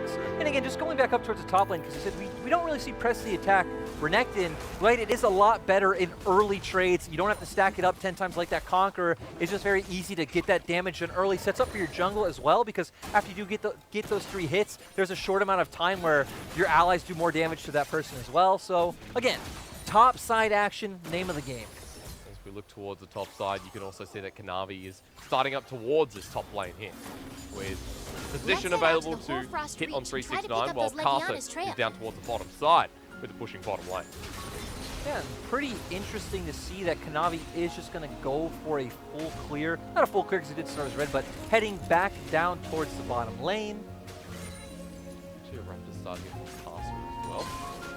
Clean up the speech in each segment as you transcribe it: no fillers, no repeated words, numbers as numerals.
And again, just going back up towards the top lane, because I said we don't really see press the attack. Renekton, right, it is a lot better in early trades. You don't have to stack it up 10 times like that Conqueror. It's just very easy to get that damage done early. Sets up for your jungle as well, because after you do get those 3 hits, there's a short amount of time where your allies do more damage to that person as well. So again, top side action, name of the game. As we look towards the top side, you can also see that Kanavi is starting up towards this top lane here, with position available to hit on 369, while Carson is down towards the bottom side with the pushing bottom lane. Yeah, pretty interesting to see that Kanavi is just going to go for a full clear. Not a full clear because he did start as red, but heading back down towards the bottom lane. Actually, Raptors starting with Carson as well.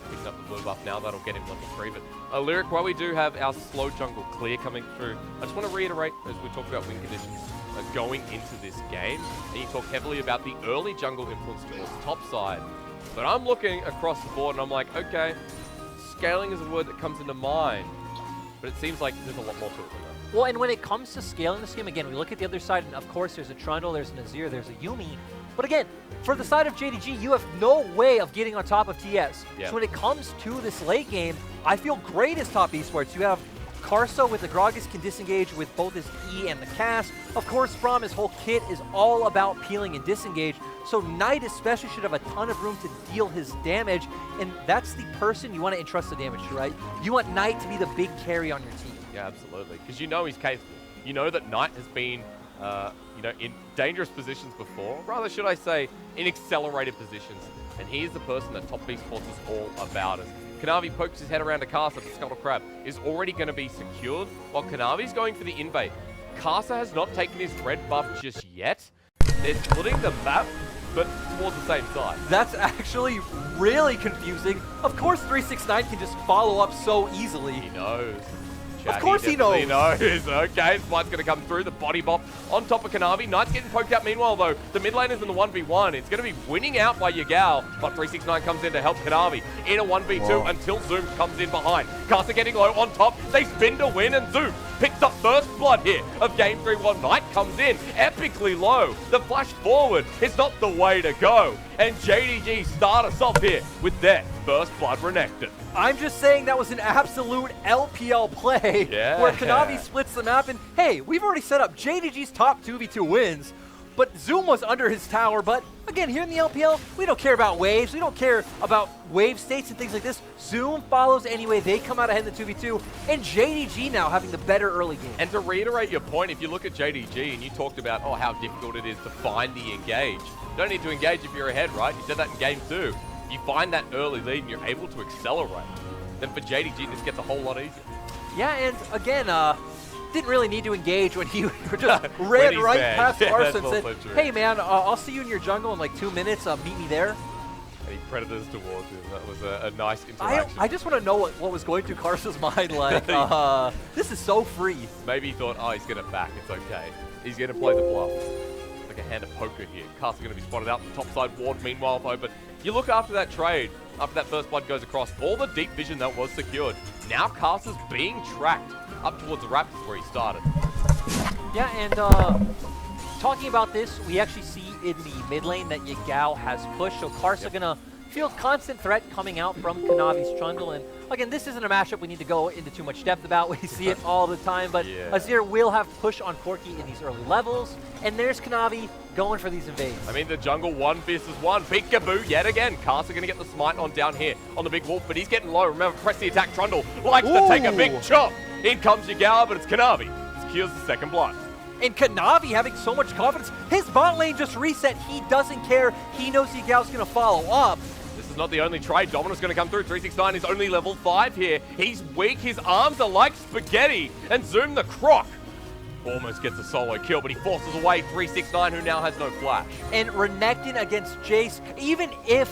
Picking up the blue buff now, that'll get him level 3. But Lyric, while we do have our slow jungle clear coming through, I just want to reiterate, as we talk about win conditions going into this game, and you talk heavily about the early jungle influence towards the top side. But I'm looking across the board and I'm like, okay, scaling is a word that comes into mind, but it seems like there's a lot more to it than that. Well, and when it comes to scaling this game, again, we look at the other side, and of course there's a Trundle, there's an Azir, there's a Yuumi. But again, for the side of JDG, you have no way of getting on top of TS. Yeah. So when it comes to this late game, I feel great as top esports. You have Karso with the Gragas can disengage with both his E and the cast. Of course, Braum, his whole kit is all about peeling and disengage. So Knight especially should have a ton of room to deal his damage. And that's the person you want to entrust the damage to, right? You want Knight to be the big carry on your team. Yeah, absolutely. Because you know he's capable. You know that Knight has been, in dangerous positions before. Rather, should I say, in accelerated positions. And he's the person that Top Esports is all about. As Kanavi pokes his head around to Kasa, but Scuttle Crab is already going to be secured, while Kanavi's going for the invade. Kasa has not taken his red buff just yet. They're splitting the map, but towards the same side. That's actually really confusing. Of course 369 can just follow up so easily. He knows. Of course he knows. He knows. Okay, Splight's going to come through. The body bop on top of Kanavi. Knight's getting poked out meanwhile, though. The mid lane is in the 1v1. It's going to be winning out by Yagao, but 369 comes in to help Kanavi in a 1v2 until Zoom comes in behind. Kasa getting low on top. They spin to win, and Zoom picks up first blood here of Game 3 while Knight comes in epically low. The flash forward is not the way to go. And JDG start us off here with their first blood Renekton. I'm just saying that was an absolute LPL play where Kanavi splits the map, and hey, we've already set up JDG's top 2v2 wins, but Zoom was under his tower. But again, here in the LPL, we don't care about waves, we don't care about wave states and things like this. Zoom follows anyway, they come out ahead in the 2v2, and JDG now having the better early game. And to reiterate your point, if you look at JDG and you talked about how difficult it is to find the engage, you don't need to engage if you're ahead, right? You said that in Game 2. You find that early lead and you're able to accelerate. Then for JDG, this gets a whole lot easier. Yeah, and again, didn't really need to engage when he just ran right past Carson and said, hey man, I'll see you in your jungle in like 2 minutes, meet me there. And he predators towards him. That was a nice interaction. I just want to know what was going through Carson's mind, like, this is so free. Maybe he thought, he's going to back, it's okay. He's going to play the bluff. Like a hand of poker here. Carson's going to be spotted out the top side ward meanwhile though, but you look after that trade, after that first blood goes across, all the deep vision that was secured. Now Carson's being tracked up towards the Raptors where he started. Yeah, and talking about this, we actually see in the mid lane that Yagao has pushed, so Carson gonna feel constant threat coming out from Kanavi's Trundle. And again, this isn't a matchup we need to go into too much depth about. We see it all the time, but Azir will have push on Corki in these early levels. And there's Kanavi going for these invades. I mean, the jungle 1 versus 1. Peekaboo yet again. Carson going to get the smite on down here on the big wolf, but he's getting low. Remember, press the attack. Trundle likes to take a big chop. In comes Yagao, but it's Kanavi. Secures the second blood. And Kanavi having so much confidence. His bot lane just reset. He doesn't care. He knows Yagao's going to follow up. This is not the only trade. Dominus going to come through. 369 is only level 5 here. He's weak. His arms are like spaghetti. And Zoom the Croc almost gets a solo kill, but he forces away 369, who now has no flash. And Renekton against Jace, even if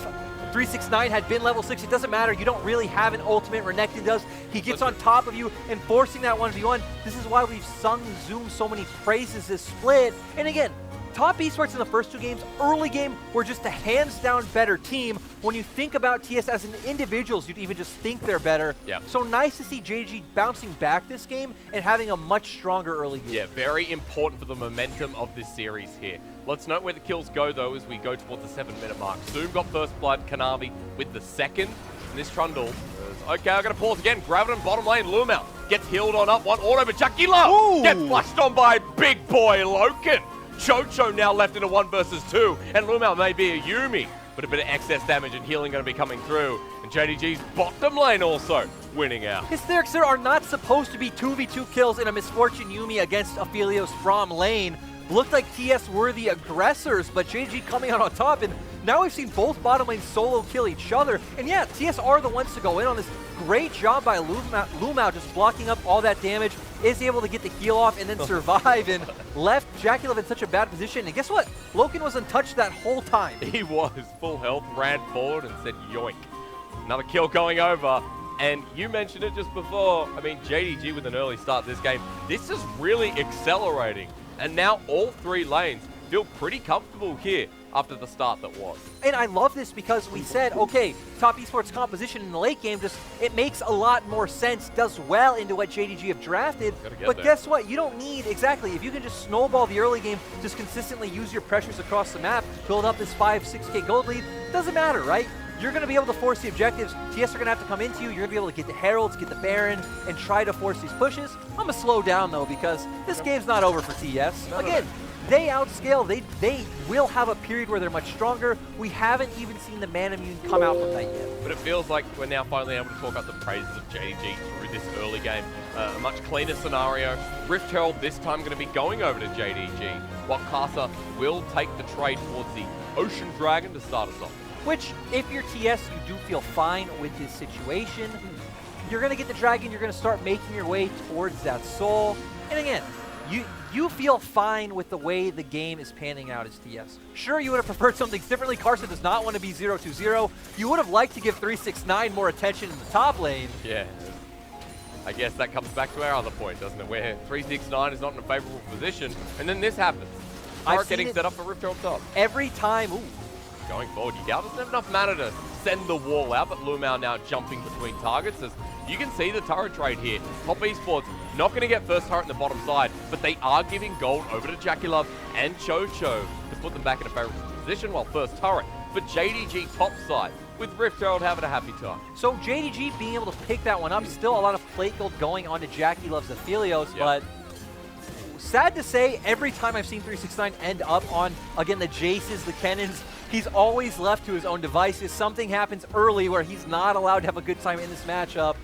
369 had been level 6, it doesn't matter. You don't really have an ultimate. Renekton does. He gets on top of you and forcing that 1v1. This is why we've sung Zoom so many praises this split. And again, Top Esports in the first 2 games, early game, were just a hands-down better team. When you think about TS as an individuals, you'd even just think they're better. Yeah. So nice to see JDG bouncing back this game and having a much stronger early game. Yeah, very important for the momentum of this series here. Let's note where the kills go, though, as we go towards the 7-minute mark. Zoom got first blood, Kanavi with the second. And this Trundle is, okay, I'm going to pause again. Grab it in bottom lane. Lumau gets healed on up. One auto, but Jakila gets flushed on by big boy Loken. Chocho now left in a 1 versus 2. And Lumau may be a Yumi, but a bit of excess damage and healing going to be coming through. And JDG's bottom lane also winning out. Hysterics, there are not supposed to be 2v2 kills in a Misfortune Yumi against Aphelios from lane. Looked like TS were the aggressors, but JDG coming out on top, and now we've seen both bottom lanes solo kill each other. And yeah, TS are the ones to go in on this. Great job by Lumau just blocking up all that damage, is able to get the heal off and then survive, and left Jakilov in such a bad position. And guess what? Loken was untouched that whole time. He was full health, ran forward and said yoink. Another kill going over. And you mentioned it just before. I mean, JDG with an early start this game. This is really accelerating. And now all 3 lanes feel pretty comfortable here after the start that was. And I love this because we said, okay, Top Esports composition in the late game, just it makes a lot more sense, does well into what JDG have drafted. But guess what? You don't need, exactly, if you can just snowball the early game, just consistently use your pressures across the map, build up this 5-6K gold lead, doesn't matter, right? You're going to be able to force the objectives. TS are going to have to come into you. You're going to be able to get the Heralds, get the Baron, and try to force these pushes. I'm going to slow down, though, because this game's not over for TS. Again, they outscale. They will have a period where they're much stronger. We haven't even seen the Manamune come out from that yet. But it feels like we're now finally able to talk about the praises of JDG through this early game. A much cleaner scenario. Rift Herald this time going to be going over to JDG, while Casa will take the trade towards the Ocean Dragon to start us off. Which, if you're TS, you do feel fine with this situation. You're going to get the Dragon, you're going to start making your way towards that soul. And again, you feel fine with the way the game is panning out as TS. Sure, you would have preferred something differently. Carson does not want to be 0-2-0. You would have liked to give 369 more attention in the top lane. Yeah. I guess that comes back to our other point, doesn't it? Where 369 is not in a favorable position, and then this happens. Start getting set up for Rift Herald top. Every time, ooh. Going forward, Yagao doesn't have enough mana to send the wall out, but Lumau now jumping between targets. As you can see the turret trade here. Top Esports not going to get first turret in the bottom side, but they are giving gold over to Jakilov and Chocho to put them back in a favorable position, while first turret for JDG top side, with Rift Herald having a happy time. So JDG being able to pick that one up, still a lot of plate gold going on to Jakilov's Aphelios, but sad to say, every time I've seen 369 end up on, again, the Jaces, the Kennons, he's always left to his own devices. Something happens early where he's not allowed to have a good time in this matchup.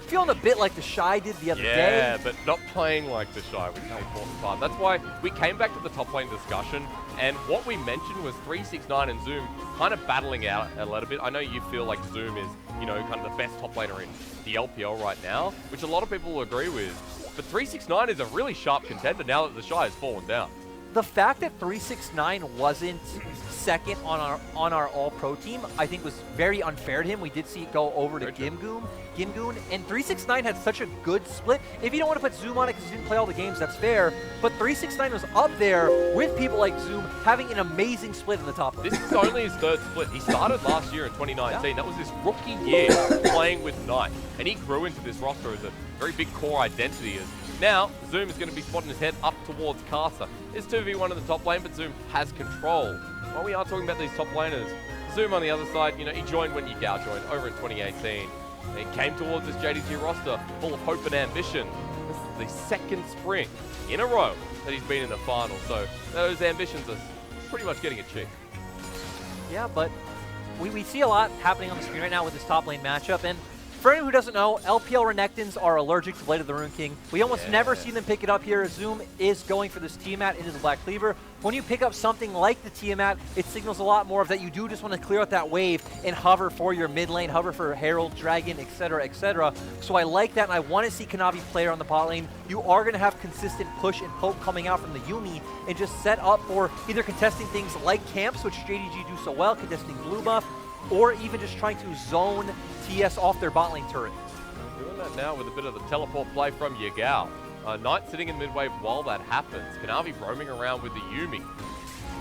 Feeling a bit like the Shy did the other day. Yeah, but not playing like the Shy, which is an important part. That's why we came back to the top lane discussion, and what we mentioned was 369 and Zoom kind of battling out a little bit. I know you feel like Zoom is, you know, kind of the best top laner in the LPL right now, which a lot of people will agree with. But 369 is a really sharp contender now that the Shy has fallen down. The fact that 369 wasn't second on our All-Pro team, I think was very unfair to him. We did see it go over to Gimgoon, and 369 had such a good split. If you don't want to put Zoom on it because he didn't play all the games, that's fair. But 369 was up there with people like Zoom having an amazing split in the top lane. This is only his third split. He started last year in 2019. Yeah. That was his rookie year playing with Knight. And he grew into this roster as a very big core identity. Now, Zoom is going to be spotting his head up towards Casa. It's 2v1 in the top lane, but Zoom has control. While we are talking about these top laners, Zoom on the other side, you know, he joined when Yagao joined over in 2018. And he came towards this JDG roster full of hope and ambition. This is the second spring in a row that he's been in the final, so those ambitions are pretty much getting achieved. Yeah, but we see a lot happening on the screen right now with this top lane matchup, and for anyone who doesn't know, LPL Renekton's are allergic to Blade of the Rune King. We almost never see them pick it up here. Zoom is going for this Tiamat into the Black Cleaver. When you pick up something like the Tiamat, it signals a lot more of that you do just want to clear out that wave and hover for your mid lane, hover for Herald, Dragon, etc., etc. So I like that, and I want to see Kanavi player on the bot lane. You are going to have consistent push and poke coming out from the Yumi, and just set up for either contesting things like camps, which JDG do so well, contesting blue buff, or even just trying to zone TS off their bot lane turret. Doing that now with a bit of the teleport play from Yagao. Knight sitting in mid-wave while that happens. Kanavi roaming around with the Yuumi.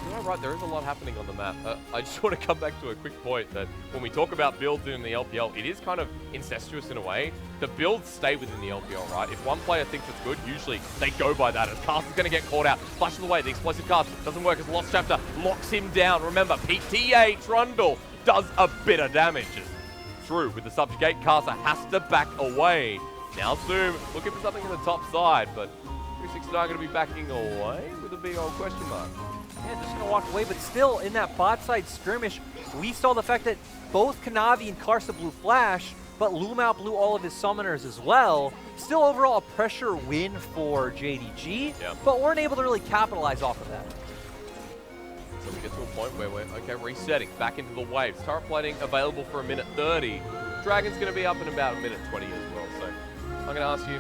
You know, right, there is a lot happening on the map. I just want to come back to a quick point that when we talk about builds in the LPL, it is kind of incestuous in a way. The builds stay within the LPL, right? If one player thinks it's good, usually they go by that. As Carson's going to get caught out, flashes away, the explosive cast doesn't work as Lost Chapter locks him down. Remember, PTA Trundle does a bit of damage. Through with the subjugate, Carson has to back away. Now Zoom looking for something on the top side, but 369 going to be backing away with a big old question mark. Yeah, just going to walk away, but still in that bot side skirmish, we saw the fact that both Kanavi and Karsa blew Flash, but Lumao blew all of his summoners as well. Still overall a pressure win for JDG, but weren't able to really capitalize off of that. So we get to a point where we're, okay, resetting back into the waves. Turret plating available for 1:30. Dragon's going to be up in about 1:20 as well. So I'm going to ask you,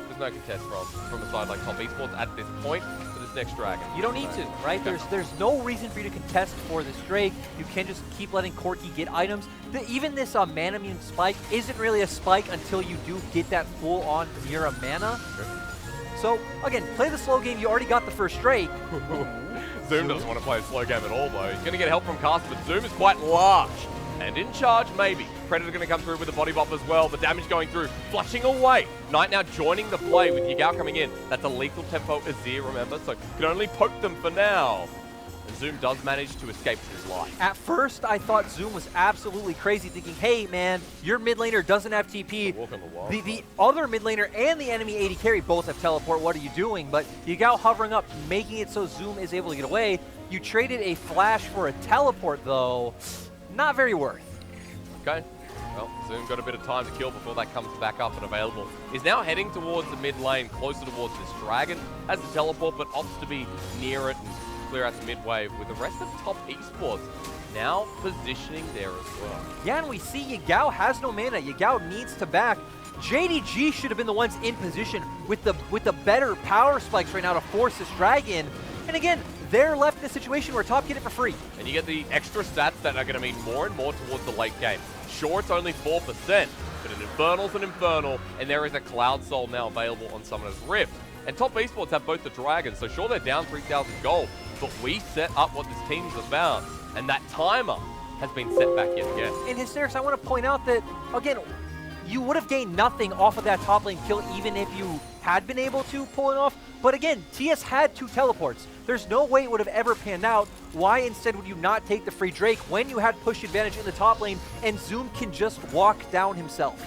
there's no contest from a side like Top Esports at this point for this next Dragon. You don't need to, right? There's no reason for you to contest for this Drake. You can just keep letting Corki get items. Even this mana immune spike isn't really a spike until you do get that full-on Mira mana. Sure. So, again, play the slow game. You already got the first Drake. Zoom doesn't want to play a slow game at all, though. He's going to get help from Carson, but Zoom is quite large. And in charge, maybe. Predator going to come through with a body bop as well. The damage going through, flushing away. Knight now joining the play with Yagao coming in. That's a lethal tempo Azir, remember? So can only poke them for now. And Zoom does manage to escape with his life. At first, I thought Zoom was absolutely crazy, thinking, hey, man, your mid laner doesn't have TP. The other mid laner and the enemy AD carry both have teleport. What are you doing? But Yagao hovering up, making it so Zoom is able to get away. You traded a flash for a teleport, though. Not very worth. Okay. Well, Zoom got a bit of time to kill before that comes back up and available. Is now heading towards the mid lane, closer towards this Dragon. Has the teleport, but opts to be near it and clear out the mid wave with the rest of Top Esports now positioning there as well. Yeah, and we see Yagao has no mana. Yagao needs to back. JDG should have been the ones in position with the better power spikes right now to force this Dragon. And again, they're left in a situation where Top get it for free. And you get the extra stats that are going to mean more and more towards the late game. Sure, it's only 4%, but an Infernal's an Infernal, and there is a Cloud Soul now available on Summoner's Rift. And Top Esports have both the Dragons, so sure, they're down 3,000 gold, but we set up what this team's about, and that timer has been set back yet again. In Hysterics, I want to point out that, again, you would have gained nothing off of that top lane kill even if you had been able to pull it off. But again, TS had 2 teleports. There's no way it would have ever panned out. Why instead would you not take the free Drake when you had push advantage in the top lane and Zoom can just walk down himself?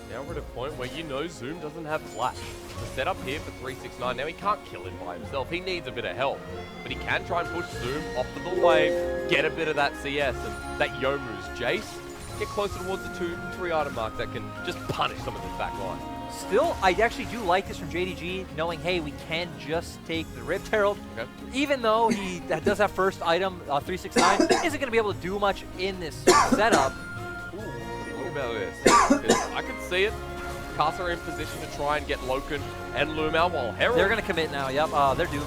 Now we're at a point where you know Zoom doesn't have Flash. The setup here for 369, now he can't kill him by himself. He needs a bit of help. But he can try and push Zoom off of the wave, get a bit of that CS and that Yomu's Jace. Get closer towards the 2-3 item mark that can just punish some of this back line. Still, I actually do like this from JDG, knowing, hey, we can just take the Rift Herald. Okay. Even though he does have first item, 369, isn't going to be able to do much in this setup. Ooh, what do you think about this? I could see it. Casa are in position to try and get Loken and Lumao while Herald... They're going to commit now, yep. They're doomed.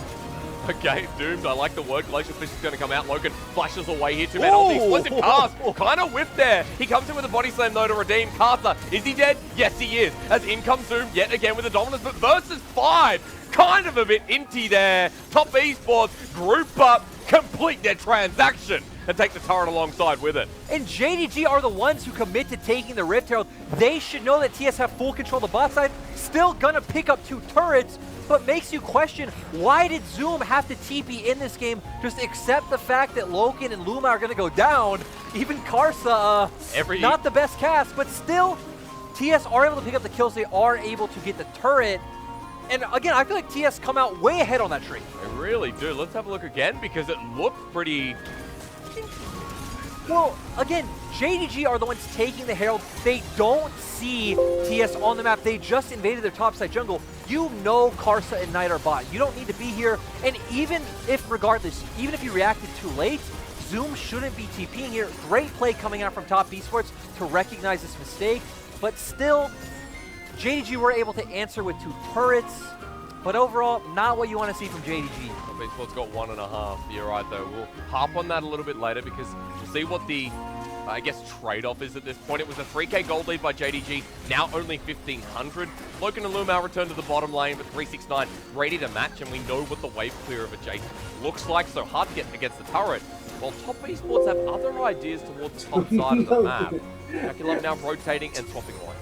Okay, doomed. I like the word. Glacial Fish is going to come out. Loken flashes away here. 2 men on the explosive cast. Kind of whipped there. He comes in with a body slam though to redeem Casa. Is he dead? Yes, he is. As in comes Zoom yet again with a dominance, but versus 5. Kind of a bit inty there. Top Esports group up, complete their transaction, and take the turret alongside with it. And JDG are the ones who commit to taking the Rift Herald. They should know that TS have full control of the bot side. Still gonna pick up 2 turrets, but makes you question, why did Zoom have to TP in this game? Just accept the fact that Loken and Luma are gonna go down. Even Karsa, not the best cast, but still, TS are able to pick up the kills. They are able to get the turret. And again, I feel like TS come out way ahead on that tree. They really do. Let's have a look again because it looked pretty... Well, again, JDG are the ones taking the Herald. They don't see TS on the map. They just invaded their topside jungle. You know Karsa and Knight are bot. You don't need to be here. And even if, regardless, even if you reacted too late, Zoom shouldn't be TPing here. Great play coming out from Top Esports to recognize this mistake. But still, JDG were able to answer with 2 turrets. But overall, not what you want to see from JDG. Top Esports got 1.5. You're right, though. We'll harp on that a little bit later because we'll see what the I guess, trade-off is at this point. It was a 3k gold lead by JDG, now only 1,500. Logan and Lumau return to the bottom lane, but 369 ready to match, and we know what the wave clear of a Jace looks like, so hard to get against the turret. While Top Esports have other ideas towards the top side of the map. Akulov now rotating and swapping lines.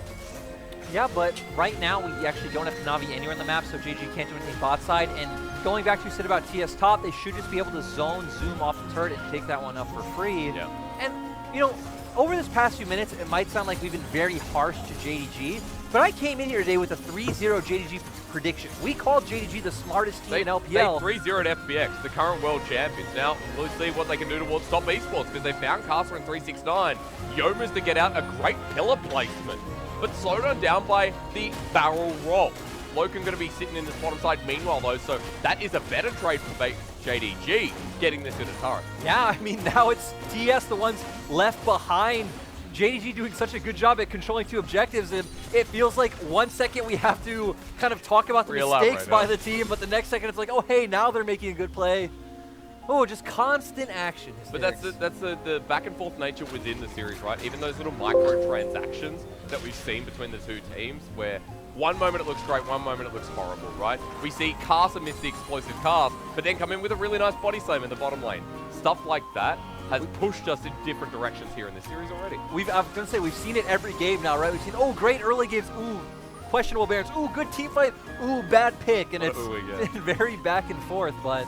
Yeah, but right now we actually don't have Navi anywhere in the map, so JG can't do anything bot side. And going back to what you said about TS top, they should just be able to zone, zoom off the turret and take that one up for free. Yeah. And, you know, over this past few minutes, it might sound like we've been very harsh to JDG, but I came in here today with a 3-0 JDG prediction. We called JDG the smartest team in LPL. They 3-0 at FBX, the current world champions. Now, we'll see what they can do towards Top Esports, because they found Castle in 369. Yoma's to get out a great pillar placement, but slowed on down by the barrel roll. Loken going to be sitting in this bottom side meanwhile, though, so that is a better trade for JDG, getting this in a turret. Yeah, I mean, now it's TS, the ones left behind. JDG doing such a good job at controlling two objectives, and it feels like 1 second we have to kind of talk about the mistakes by the team, but the next second it's like, oh, hey, now they're making a good play. Oh, just constant action. But that's the back and forth nature within the series, right? Even those little microtransactions that we've seen between the two teams, where one moment it looks great, one moment it looks horrible, right? We see Carson miss the explosive cast, but then come in with a really nice body slam in the bottom lane. Stuff like that has pushed us in different directions here in this series already. I was going to say, we've seen it every game now, right? We've seen, oh, great early games, ooh, questionable Barons, ooh, good team fight, ooh, bad pick, and it's very back and forth, but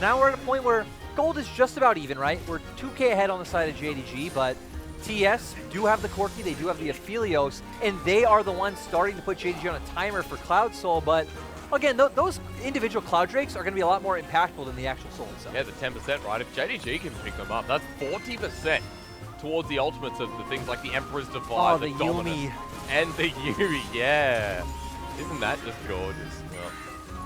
now we're at a point where gold is just about even, right? We're 2k ahead on the side of JDG, but TS do have the Corki, they do have the Aphelios, and they are the ones starting to put JDG on a timer for Cloud Soul, but again, those individual Cloud Drakes are going to be a lot more impactful than the actual Soul itself. Yeah, the 10%, right? If JDG can pick them up, that's 40% towards the ultimates of the things like the Emperor's Divide, the Yumi, and the Yumi, yeah. Isn't that just gorgeous? Well,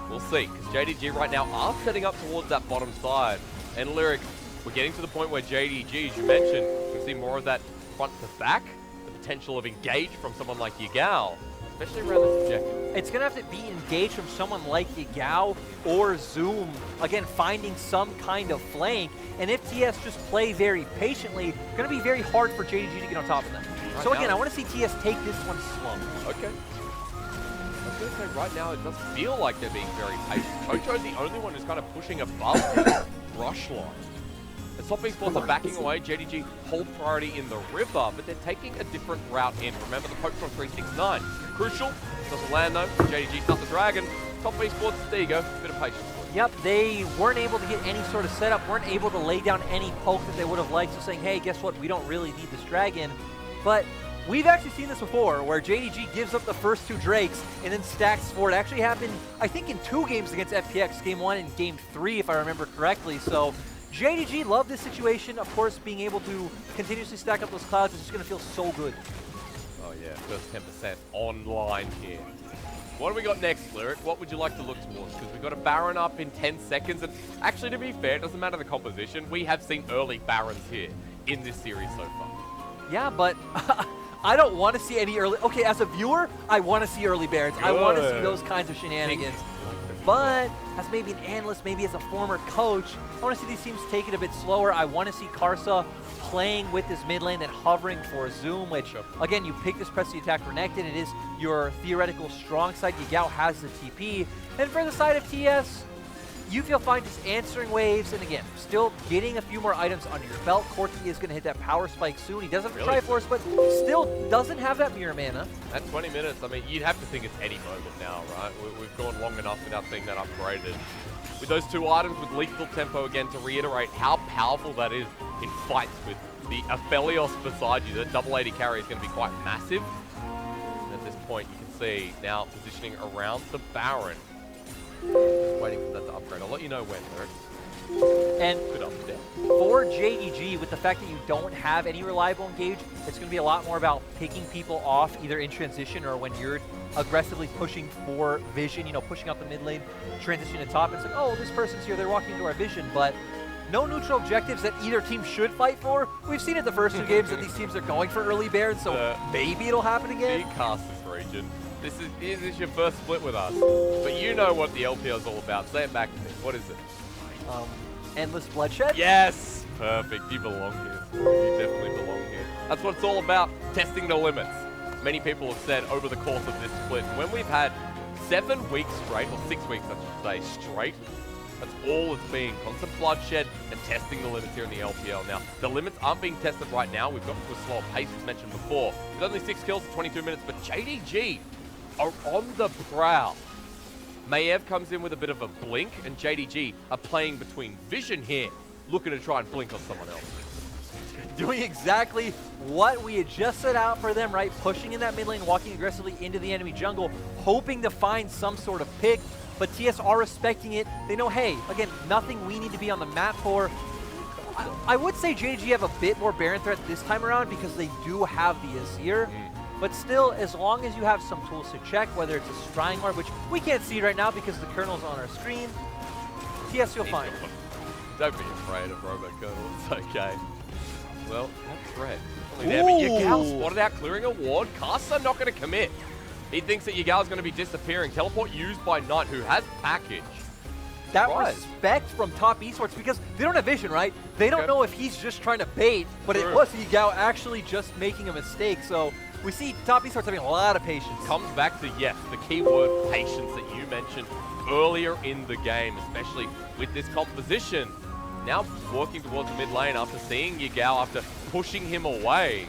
we'll see, because JDG right now are setting up towards that bottom side. And Lyric, we're getting to the point where JDG, as you mentioned, we see more of that front to back, the potential of engage from someone like Yagao, especially around this objective. It's going to have to be engaged from someone like Yagao or Zoom, again, finding some kind of flank. And if TS just play very patiently, it's going to be very hard for JDG to get on top of them. Right so again, I want to see TS take this one slow. Okay. I was going to say, right now, it does feel like they're being very patient. Chocho's the only one who's kind of pushing above rush line. And Top Esports are backing away. JDG hold priority in the river, but they're taking a different route in. Remember the poke from 369. Crucial. Doesn't land though. JDG's not the dragon. Top Esports, there you go. Bit of patience. Yep, they weren't able to get any sort of setup, weren't able to lay down any poke that they would have liked. So saying, hey, guess what? We don't really need this dragon. But we've actually seen this before, where JDG gives up the first two Drakes and then stacks for it. It actually happened, I think, in 2 games against FPX, Game 1 and Game 3, if I remember correctly. So JDG love this situation. Of course, being able to continuously stack up those clouds is just going to feel so good. Oh yeah, first 10% online here. What do we got next, Lyric? What would you like to look towards? Because we've got a Baron up in 10 seconds. And actually, to be fair, it doesn't matter the composition. We have seen early Barons here in this series so far. Yeah, but I don't want to see any early... Okay, as a viewer, I want to see early Barons. I want to see those kinds of shenanigans. But as maybe an analyst, maybe as a former coach, I want to see these teams take it a bit slower. I want to see Karsa playing with this mid lane and hovering for a Zoom, which, again, you pick this press the attack Renekton. It is your theoretical strong side. Yagao has the TP. And for the side of TS, you feel fine just answering waves, and again, still getting a few more items under your belt. Corki is going to hit that power spike soon. He doesn't have Triforce, but still doesn't have that mirror mana. At 20 minutes, I mean, you'd have to think it's any moment now, right? We've gone long enough without seeing that upgraded. With those 2 items with lethal tempo, again, to reiterate how powerful that is in fights with the Aphelios beside you. The double 80 carry is going to be quite massive. And at this point, you can see now positioning around the Baron. Just waiting for that to upgrade. I'll let you know when, Lyric. And for JDG, with the fact that you don't have any reliable engage, it's going to be a lot more about picking people off either in transition or when you're aggressively pushing for vision, you know, pushing out the mid lane, transition to top. It's like, oh, this person's here, they're walking into our vision, but no neutral objectives that either team should fight for. We've seen it the first 2 games that these teams are going for early Barons, so maybe it'll happen again. Big cast this region. This is your first split with us, but you know what the LPL is all about. Say it back to me. What is it? Endless bloodshed? Yes! Perfect. You belong here. You definitely belong here. That's what it's all about, testing the limits. Many people have said over the course of this split, when we've had 7 weeks straight, or 6 weeks I should say, straight, that's all it's been. Constant bloodshed and testing the limits here in the LPL. Now, the limits aren't being tested right now. We've got to a slower pace, as mentioned before. There's only 6 kills in 22 minutes, but JDG are on the prowl. Maiev comes in with a bit of a blink, and JDG are playing between vision here, looking to try and blink on someone else. Doing exactly what we had just set out for them, right? Pushing in that mid lane, walking aggressively into the enemy jungle, hoping to find some sort of pick, but TS are respecting it. They know, hey, again, nothing we need to be on the map for. I would say JDG have a bit more Baron threat this time around because they do have the Azir. But still, as long as you have some tools to check, whether it's a Scrying Orb, which we can't see right now because the Colonel's on our screen, TS you'll find. Don't be afraid of Robo Colonel, it's okay. Well, that's red. There, but Yagao spotted out clearing a ward. Kasa not going to commit. He thinks that Yagao's going to be disappearing. Teleport used by Knight, who has package. That respect from top esports because they don't have vision, right? They don't know if he's just trying to bait, but it was Yagao actually just making a mistake. So we see top esports having a lot of patience. Comes back to, yes, the key word patience that you mentioned earlier in the game, especially with this composition. Now working towards the mid lane after seeing Yagao, after pushing him away.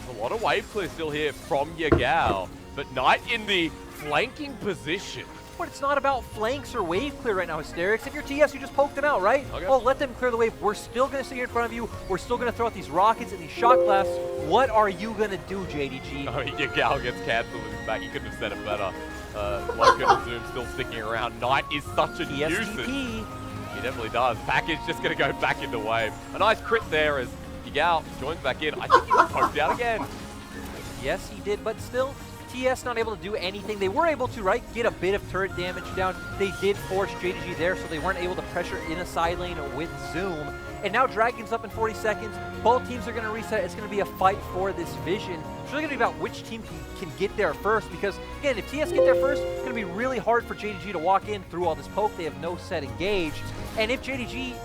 A lot of wave clear still here from Yagao, but Knight in the flanking position. But it's not about flanks or wave clear right now, Hysterics. If you're TS, you just poke them out, right? Okay. Oh, let them clear the wave. We're still going to sit here in front of you. We're still going to throw out these rockets and these shot blasts. What are you going to do, JDG? Oh, Yagao gets cancelled in his back. You couldn't have said it better. Loken and Zoom still sticking around. Knight is such a nuisance. He definitely does. Package just going to go back into wave. A nice crit there as Yagao joins back in. I think he was poked out again. Yes, he did, but still, TS not able to do anything. They were able to, right, get a bit of turret damage down. They did force JDG there, so they weren't able to pressure in a side lane with Zoom. And now Dragon's up in 40 seconds. Both teams are going to reset. It's going to be a fight for this vision. It's really going to be about which team can get there first because, again, if TS get there first, it's going to be really hard for JDG to walk in through all this poke. They have no set engage. And if JDG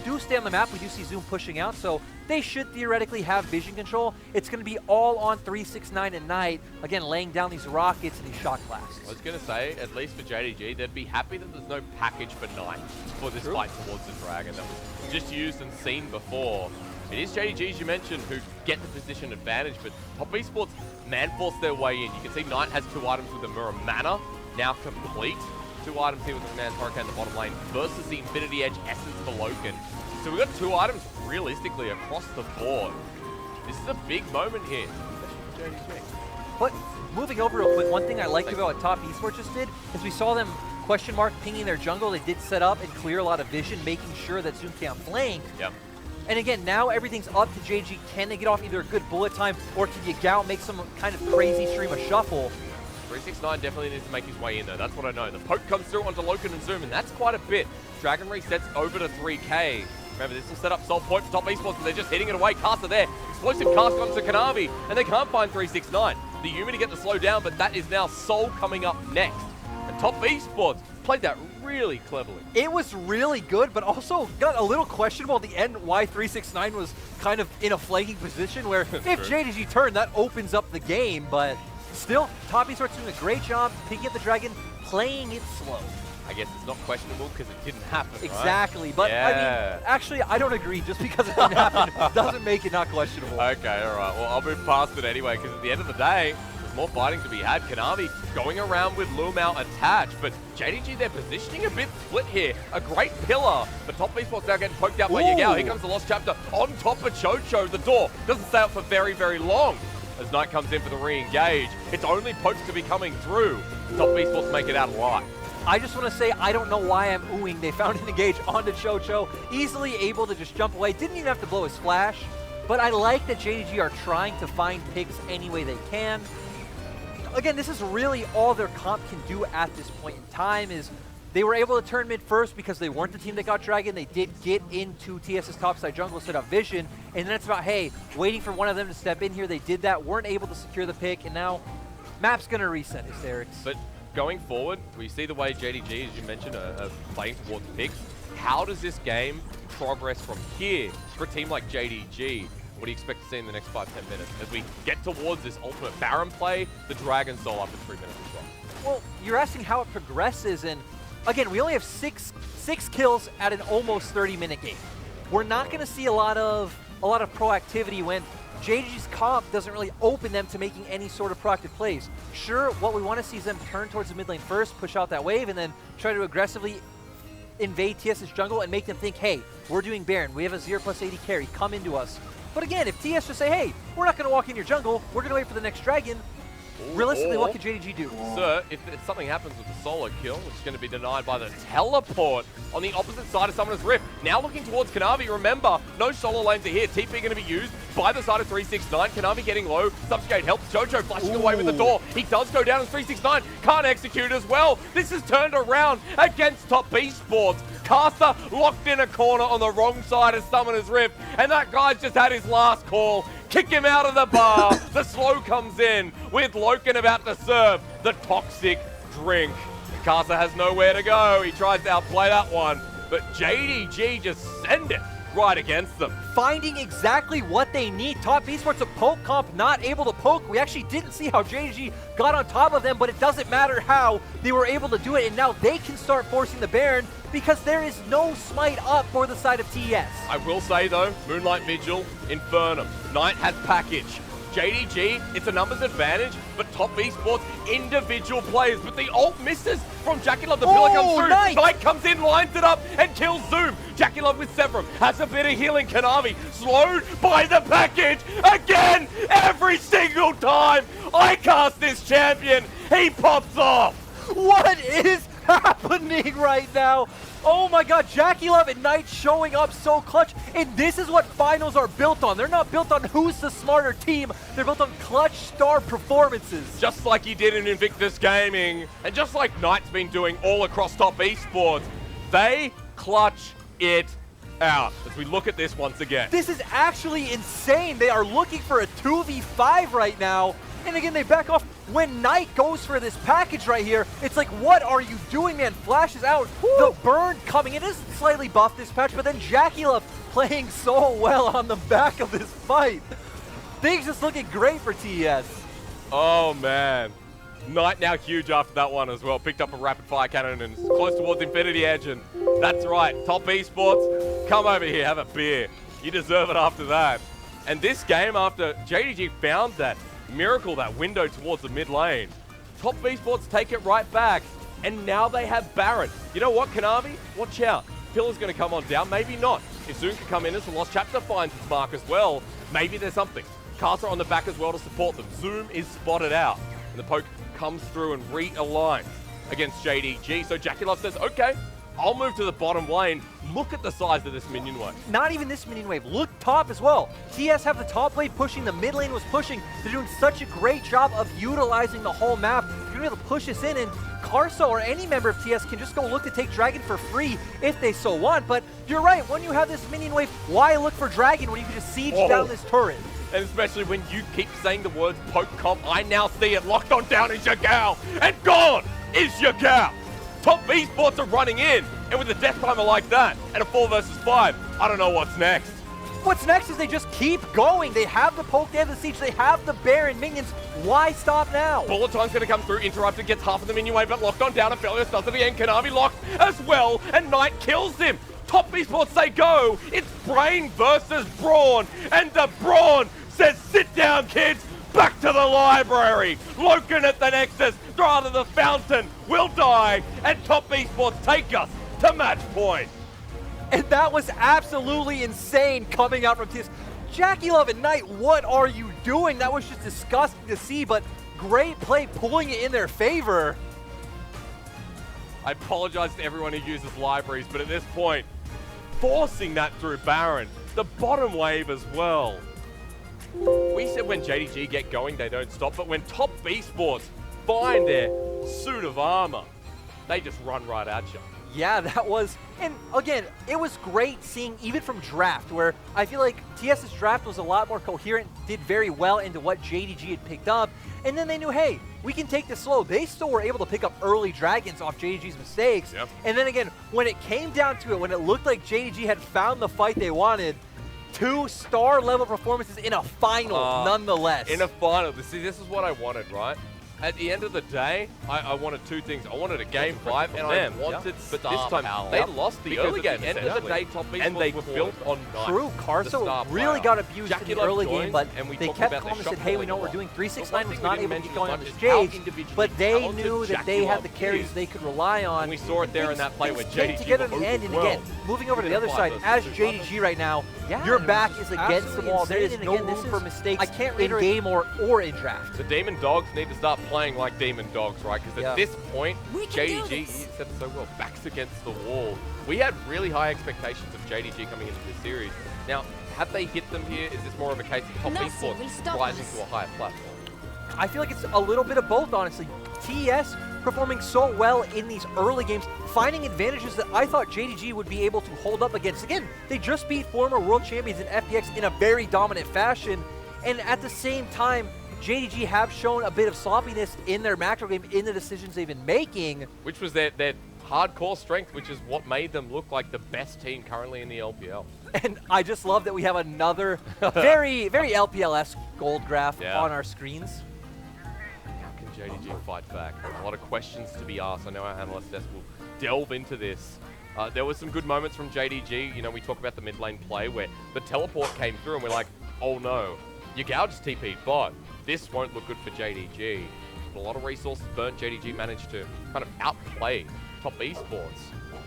do stay on the map, we do see Zoom pushing out, so they should theoretically have vision control. It's going to be all on 369 and Knight, again, laying down these rockets and these shot blasts. I was going to say, at least for JDG, they'd be happy that there's no package for Knight for this fight towards the Dragon that was just used and seen before. It is JDG, as you mentioned, who get the position advantage, but Top Esports man-force their way in. You can see Knight has 2 items with the Mirror Mana, now complete. 2 items here with the Command Hurricane in the bottom lane versus the Infinity Edge Essence for Loken. So we've got 2 items realistically across the board. This is a big moment here, especially for JDG. But moving over real quick, one thing I liked about what Top Esports just did is we saw them question mark pinging their jungle. They did set up and clear a lot of vision, making sure that Zoom can't flank. Yep. And again, now everything's up to JDG. Can they get off either a good bullet time or can Yagao make some kind of crazy stream of shuffle? 369 definitely needs to make his way in though, that's what I know. The poke comes through onto Loken and Zoom, and that's quite a bit. Dragon resets over to 3k. Remember, this will set up Salt Point for Top Esports, but they're just hitting it away. Caster there. Explosive cast onto Kanavi, and they can't find 369. The Yumi to get the slow down, but that is now Soul coming up next. And Top Esports played that really cleverly. It was really good, but also got a little questionable at the end why 369 was kind of in a flanking position where if JDG turned, that opens up the game, but still, Top Esports doing a great job picking up the Dragon, playing it slow. I guess it's not questionable because it didn't happen, Exactly, right? But I mean, actually, I don't agree. Just because it didn't happen doesn't make it not questionable. Okay, all right. Well, I'll move past it anyway because at the end of the day, there's more fighting to be had. Kanavi going around with Lumao attached, but JDG, they're positioning a bit split here. A great pillar, but Top Esports now getting poked out by Yagao. Here comes the Lost Chapter on top of Chocho. The door doesn't stay up for very, very long. As Knight comes in for the re-engage, it's only pokes to be coming through. Top Esports make it out alive. I just want to say I don't know why I'm oohing. They found an engage onto Chocho, easily able to just jump away. Didn't even have to blow his flash. But I like that JDG are trying to find picks any way they can. Again, this is really all their comp can do at this point in time is they were able to turn mid first because they weren't the team that got Dragon. They did get into TS's topside jungle, set up vision, and then it's about, hey, waiting for one of them to step in here. They did that, weren't able to secure the pick, and now map's going to reset, Hysterics. But going forward, we see the way JDG, as you mentioned, are playing towards picks. How does this game progress from here for a team like JDG? What do you expect to see in the next 5-10 minutes as we get towards this ultimate Baron play? The Dragon Soul up in 3 minutes as well. Well, you're asking how it progresses, and again, we only have six kills at an almost 30-minute game. We're not going to see a lot of proactivity when JDG's comp doesn't really open them to making any sort of proactive plays. Sure, what we want to see is them turn towards the mid lane first, push out that wave, and then try to aggressively invade TS's jungle and make them think, hey, we're doing Baron, we have a 0+80 carry, come into us. But again, if TS just say, hey, we're not going to walk in your jungle, we're going to wait for the next dragon, realistically, what can JDG do? Sir, if something happens with the solo kill, which is going to be denied by the teleport on the opposite side of Summoner's Rift. Now looking towards Kanavi, remember, no solo lanes are here. TP going to be used by the side of 369. Kanavi getting low. Subjugate helps. Jojo flashing away with the door. He does go down as 369. Can't execute as well. This is turned around against Top Esports. Caster locked in a corner on the wrong side of Summoner's Rift, and that guy's just had his last call. Kick him out of the bar. The slow comes in with Loken about to serve the toxic drink. Caster has nowhere to go. He tries to outplay that one, but JDG just send it right against them. Finding exactly what they need. Top Esports, a poke comp, not able to poke. We actually didn't see how JDG got on top of them, but it doesn't matter how they were able to do it, and now they can start forcing the Baron because there is no smite up for the side of TS. I will say though, Moonlight Vigil, Infernum, Knight has package. JDG, it's a numbers advantage, but Top Esports, individual players. But the ult misses from Jackie Love. The pillar comes through. Knight comes in, lines it up, and kills Zoom. Jackie Love with Severum has a bit of healing. Kanavi slowed by the package again. Every single time I cast this champion, he pops off. What is happening right now? Oh my god, Jackie Love and Knight showing up so clutch, and this is what finals are built on. They're not built on who's the smarter team, they're built on clutch star performances. Just like he did in Invictus Gaming, and just like Knight's been doing all across Top Esports, they clutch it out as we look at this once again. This is actually insane. They are looking for a 2v5 right now. And again, they back off. When Knight goes for this package right here, it's like, what are you doing, man? Flashes out. Woo! The burn coming. It is slightly buffed this patch, but then Jackie Love playing so well on the back of this fight. Things just looking great for TS. Oh, man. Knight now huge after that one as well. Picked up a rapid fire cannon and is close towards Infinity Edge. And that's right. Top Esports, come over here, have a beer. You deserve it after that. And this game, after JDG found that miracle, that window towards the mid lane, Top Esports take it right back, and now they have Baron. You know what, Kanavi? Watch out. Pillar's going to come on down, maybe not. If Zoom can come in as the Lost Chapter finds his mark as well, maybe there's something. Caster on the back as well to support them. Zoom is spotted out, and the poke comes through and realigns against JDG. So Jackie Love says, okay, I'll move to the bottom lane. Look at the size of this minion wave. Not even this minion wave. Look top as well. TS have the top lane pushing. The mid lane was pushing. They're doing such a great job of utilizing the whole map. They're going to be able to push this in, and Karso or any member of TS can just go look to take Dragon for free if they so want. But you're right. When you have this minion wave, why look for Dragon when you can just siege down this turret? And especially when you keep saying the words poke comp, I now see it. Locked on down is Yagao, and gone is Yagao. Top Esports are running in, and with a death timer like that, and a 4 versus 5, I don't know what's next. What's next is they just keep going. They have the poke, they have the siege, they have the Baron minions. Why stop now? Bullet time's gonna come through, interrupted, gets half of the minion wave, but locked on down, and Felios does it again. Kanavi locked as well, and Knight kills him. Top Esports say go. It's Brain versus Brawn, and the Brawn says, sit down, kids. Back to the library. Loken at the Nexus, rather the Fountain will die, and Top Esports take us to match point. And that was absolutely insane coming out from TS. Jackie Love and Knight, what are you doing? That was just disgusting to see, but great play pulling it in their favor. I apologize to everyone who uses libraries, but at this point, forcing that through Baron, the bottom wave as well. We said when JDG get going, they don't stop, but when Top Esports find their suit of armor, they just run right at you. Yeah, that was, and again, it was great seeing even from draft, where I feel like TS's draft was a lot more coherent, did very well into what JDG had picked up, and then they knew, hey, we can take this slow. They still were able to pick up early dragons off JDG's mistakes, and then again, when it came down to it, when it looked like JDG had found the fight they wanted, 2 star level performances in a final, nonetheless. In a final. See, this is what I wanted, right? At the end of the day, I wanted 2 things. I wanted a game 5, and I wanted but this time power. they lost the early game. At the end of the day, Top Esports and they were built on night. True, Carso really got abused in the early game, but they kept calm and said, hey, we know what we're doing. 369 was not able to get going on the stage, but they knew that they had the carries they could rely on. And we saw it there in that play where came JDG together in the end, and again, moving over to the other side, as JDG right now, your back is against the wall. There is no room for mistakes in game or in draft. The Demon Dogs need to start playing like Demon Dogs, right? Because at this point, JDG, he said it so well, backs against the wall. We had really high expectations of JDG coming into this series. Now, have they hit them here? Is this more of a case of Top Esports rising to a higher platform? I feel like it's a little bit of both, honestly. TES performing so well in these early games, finding advantages that I thought JDG would be able to hold up against. Again, they just beat former world champions in FPX in a very dominant fashion, and at the same time, JDG have shown a bit of sloppiness in their macro game, in the decisions they've been making. Which was their hardcore strength, which is what made them look like the best team currently in the LPL. And I just love that we have another very, very LPL-esque gold graph on our screens. JDG fight back. There's a lot of questions to be asked. I know our analyst desk will delve into this. There was some good moments from JDG. You know, we talk about the mid lane play where the teleport came through and we're like, oh no, Yagao just TP'd bot. This won't look good for JDG. But a lot of resources burnt. JDG managed to kind of outplay Top Esports.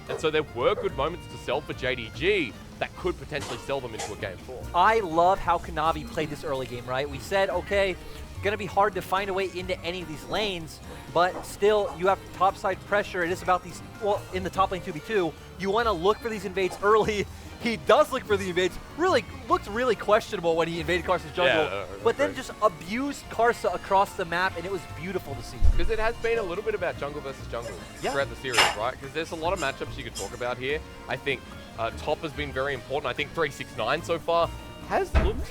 And so there were good moments to sell for JDG that could potentially sell them into a game 4. I love how Kanavi played this early game, right? We said, okay, going to be hard to find a way into any of these lanes, but still you have topside pressure. It is about these, well, in the top lane 2v2, you want to look for these invades early. He does look for the invades. Really looked really questionable when he invaded Karsa's jungle, but then just abused Karsa across the map, and it was beautiful to see. Because it has been a little bit about jungle versus jungle throughout the series, right? Because there's a lot of matchups you could talk about here. I think top has been very important. I think 369 so far has looked.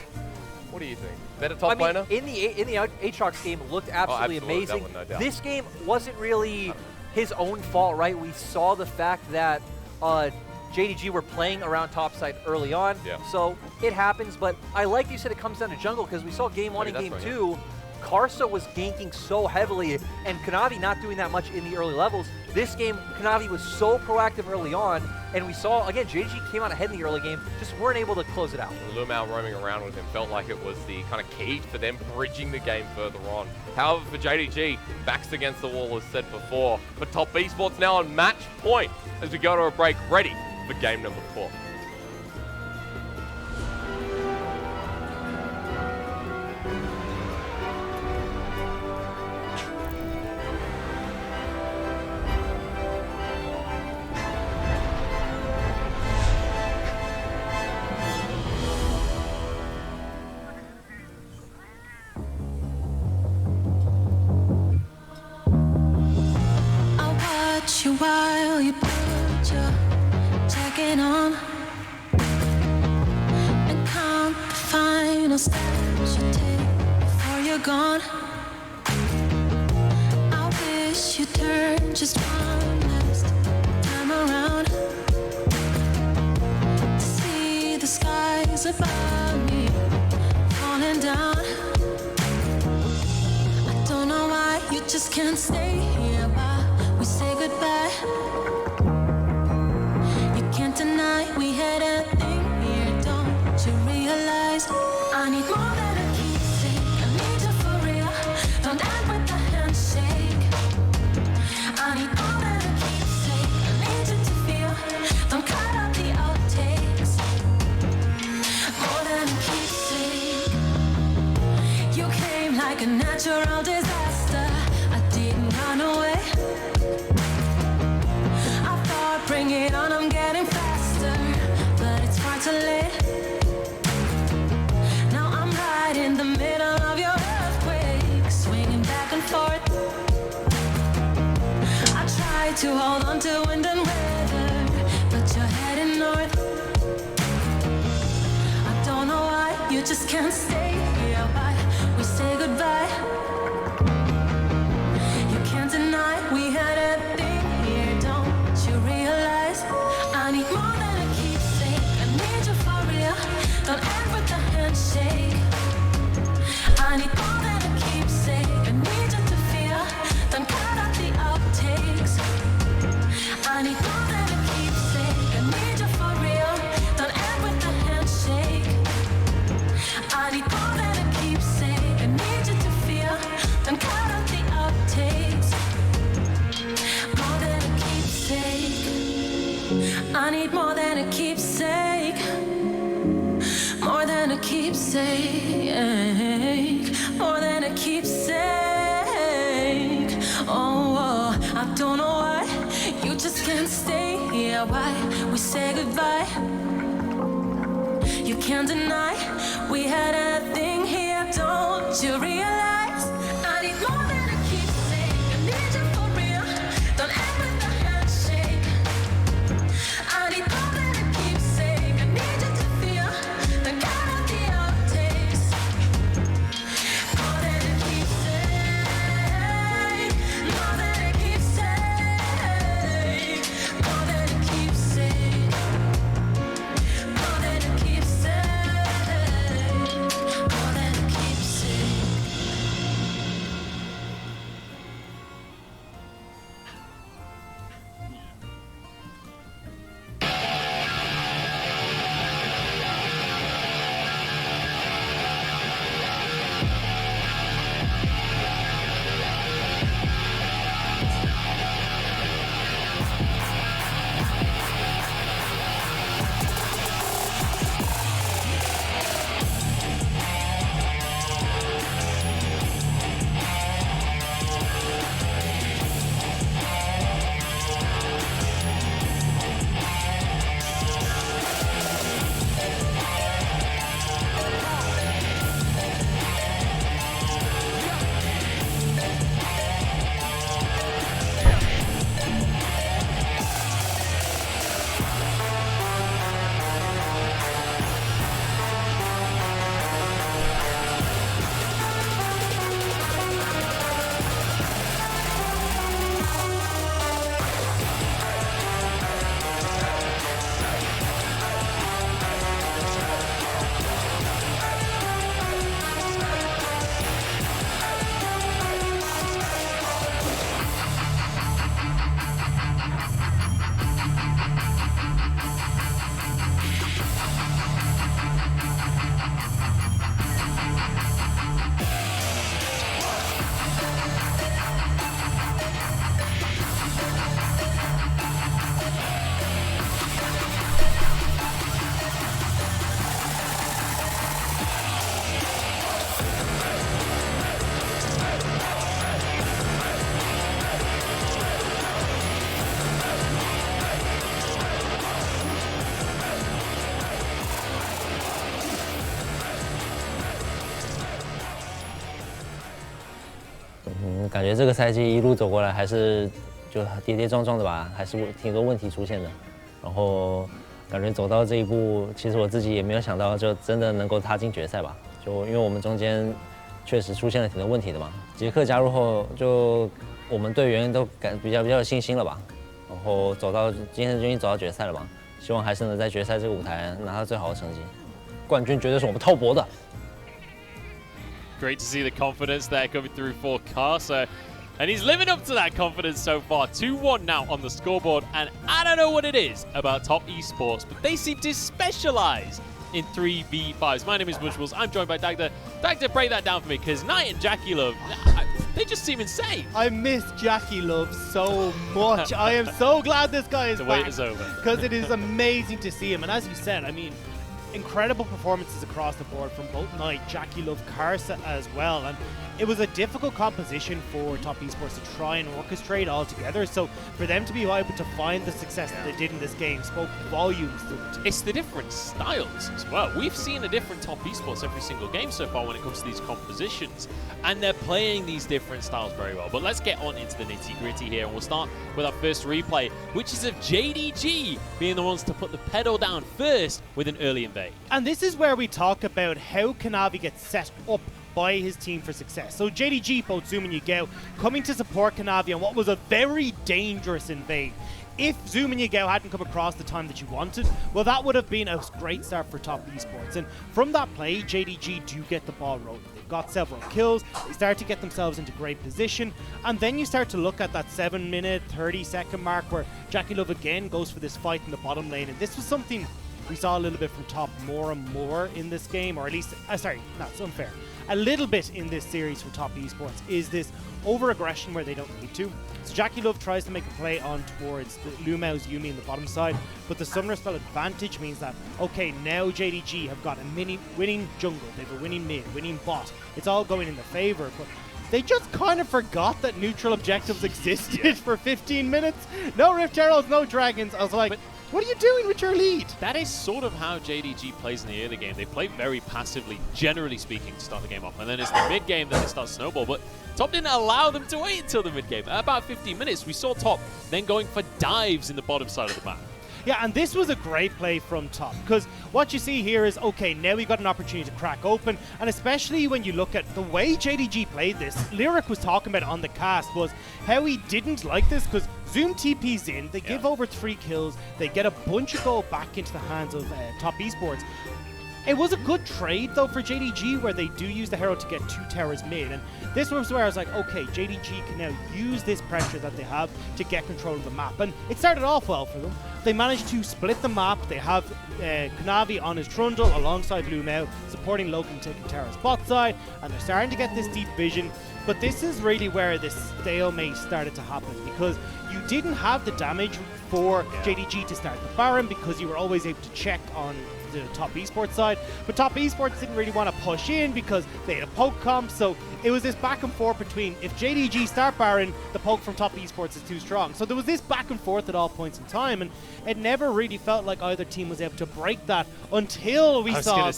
What do you think? Better top laner? In the Aatrox game, looked absolutely amazing. That one, no doubt. This game wasn't really his own fault, right? We saw the fact that JDG were playing around topside early on, so it happens. But I like you said it comes down to jungle, because we saw game 1 and game 2, Karsa was ganking so heavily, and Kanavi not doing that much in the early levels. This game, Kanavi was so proactive early on, and we saw, again, JDG came out ahead in the early game, just weren't able to close it out. Lumao roaming around with him felt like it was the kind of key for them bridging the game further on. However, for JDG, backs against the wall as said before. But Top Esports now on match point as we go to a break, ready for game number 4. While you put your jacket on and count the final steps you take before you're gone, I wish you turned just one last time around to see the skies above me falling down. I don't know why you just can't stay here while we say goodbye. You can't deny we had a thing here, don't you realize? I need more than a keepsake, I need you for real. Don't end with a handshake. I need more than a keepsake, I need you to feel. Don't cut out the outtakes. More than a keepsake. You came like a natural disaster. I didn't run away. Bring it on, I'm getting faster, but it's far too late. Now I'm right in the middle of your earthquake, swinging back and forth. I try to hold on to wind and weather, but you're heading north. I don't know why you just can't stay here, why we say goodbye. You can't deny we had a thing here, don't you realize? I need more than a keepsake, I need you for real. Don't need more than a keepsake. More than a keepsake. More than a keepsake. Oh, I don't know why you just can't stay here. Why we say goodbye? You can't deny we had a thing here. Don't you realize I need more than a keepsake? I need you for real. Don't end with a handshake. I need more than a keepsake. I need you to feel the kind of the outtakes. More than a keepsake. More than a keepsake. More than a keepsake. More than a keepsake. More than a keepsake.感觉这个赛季一路走过来，还是就跌跌撞撞的吧，还是挺多问题出现的。然后感觉走到这一步，其实我自己也没有想到，就真的能够踏进决赛吧。就因为我们中间确实出现了挺多问题的嘛。杰克加入后，就我们队员都比较有信心了吧。然后今天终于走到决赛了嘛，希望还是能在决赛这个舞台拿到最好的成绩。冠军绝对是我们滔博的。 Great to see the confidence there coming through for Carcer. And he's living up to that confidence so far. 2-1 now on the scoreboard. And I don't know what it is about Top Esports, but they seem to specialize in 3v5s. My name is Bushwills. I'm joined by Dagda. Dagda, break that down for me, because Knight and Jackie Love, they just seem insane. I miss Jackie Love so much. I am so glad this guy is The back. wait is over. Because it is amazing to see him. And as you said, I mean, incredible performances across the board from both Knight, Jackie Love, Carsa as well. And it was a difficult composition for Top Esports to try and orchestrate all together. So for them to be able to find the success that they did in this game spoke volumes to it. It's the different styles as well. We've seen a different Top Esports every single game so far when it comes to these compositions, and they're playing these different styles very well. But let's get on into the nitty-gritty here, and we'll start with our first replay, which is of JDG being the ones to put the pedal down first with an early invade. And this is where we talk about how Kanavi gets set up by his team for success. So JDG, both Zoom and Yagao, coming to support Kanavi on what was a very dangerous invade. If Zoom and Yagao hadn't come across the time that you wanted, well, that would have been a great start for Top Esports. And from that play, JDG do get the ball rolling. They've got several kills, they start to get themselves into great position, and then you start to look at that 7-minute, 30-second mark where Jackie Love again goes for this fight in the bottom lane, and this was something we saw a little bit from top more and more in this game, or at least, sorry, that's unfair. A little bit in this series from Top Esports is this over-aggression where they don't need to. So Jackie Love tries to make a play on towards the Lumao's Yuumi in the bottom side, but the Summoner Spell advantage means that, okay, now JDG have got a winning jungle, they have a winning mid, winning bot. It's all going in their favor, but they just kind of forgot that neutral objectives existed for 15 minutes. No Rift Heralds, no Dragons. I was like, but what are you doing with your lead? That is sort of how JDG plays in the early game. They play very passively, generally speaking, to start the game off. And then it's the mid game that they start snowball. But Top didn't allow them to wait until the mid game. At about 15 minutes, we saw Top then going for dives in the bottom side of the map. Yeah, and this was a great play from Top, because what you see here is, okay, now we've got an opportunity to crack open, and especially when you look at the way JDG played this, Lyric was talking about on the cast was how he didn't like this, because Zoom TP's in, they give over 3 kills, they get a bunch of gold back into the hands of Top Esports. It was a good trade, though, for JDG, where they do use the Herald to get 2 towers mid. And this was where I was like, okay, JDG can now use this pressure that they have to get control of the map. And it started off well for them. They managed to split the map. They have Kanavi on his Trundle alongside Lumao, supporting Logan taking Tara's bot side. And they're starting to get this deep vision. But this is really where this stalemate started to happen, because you didn't have the damage for JDG to start the Baron, because you were always able to check on the Top Esports side, but Top Esports didn't really want to push in because they had a poke comp, so it was this back and forth between, if JDG start Baron, the poke from Top Esports is too strong. So there was this back and forth at all points in time, and it never really felt like either team was able to break that until we saw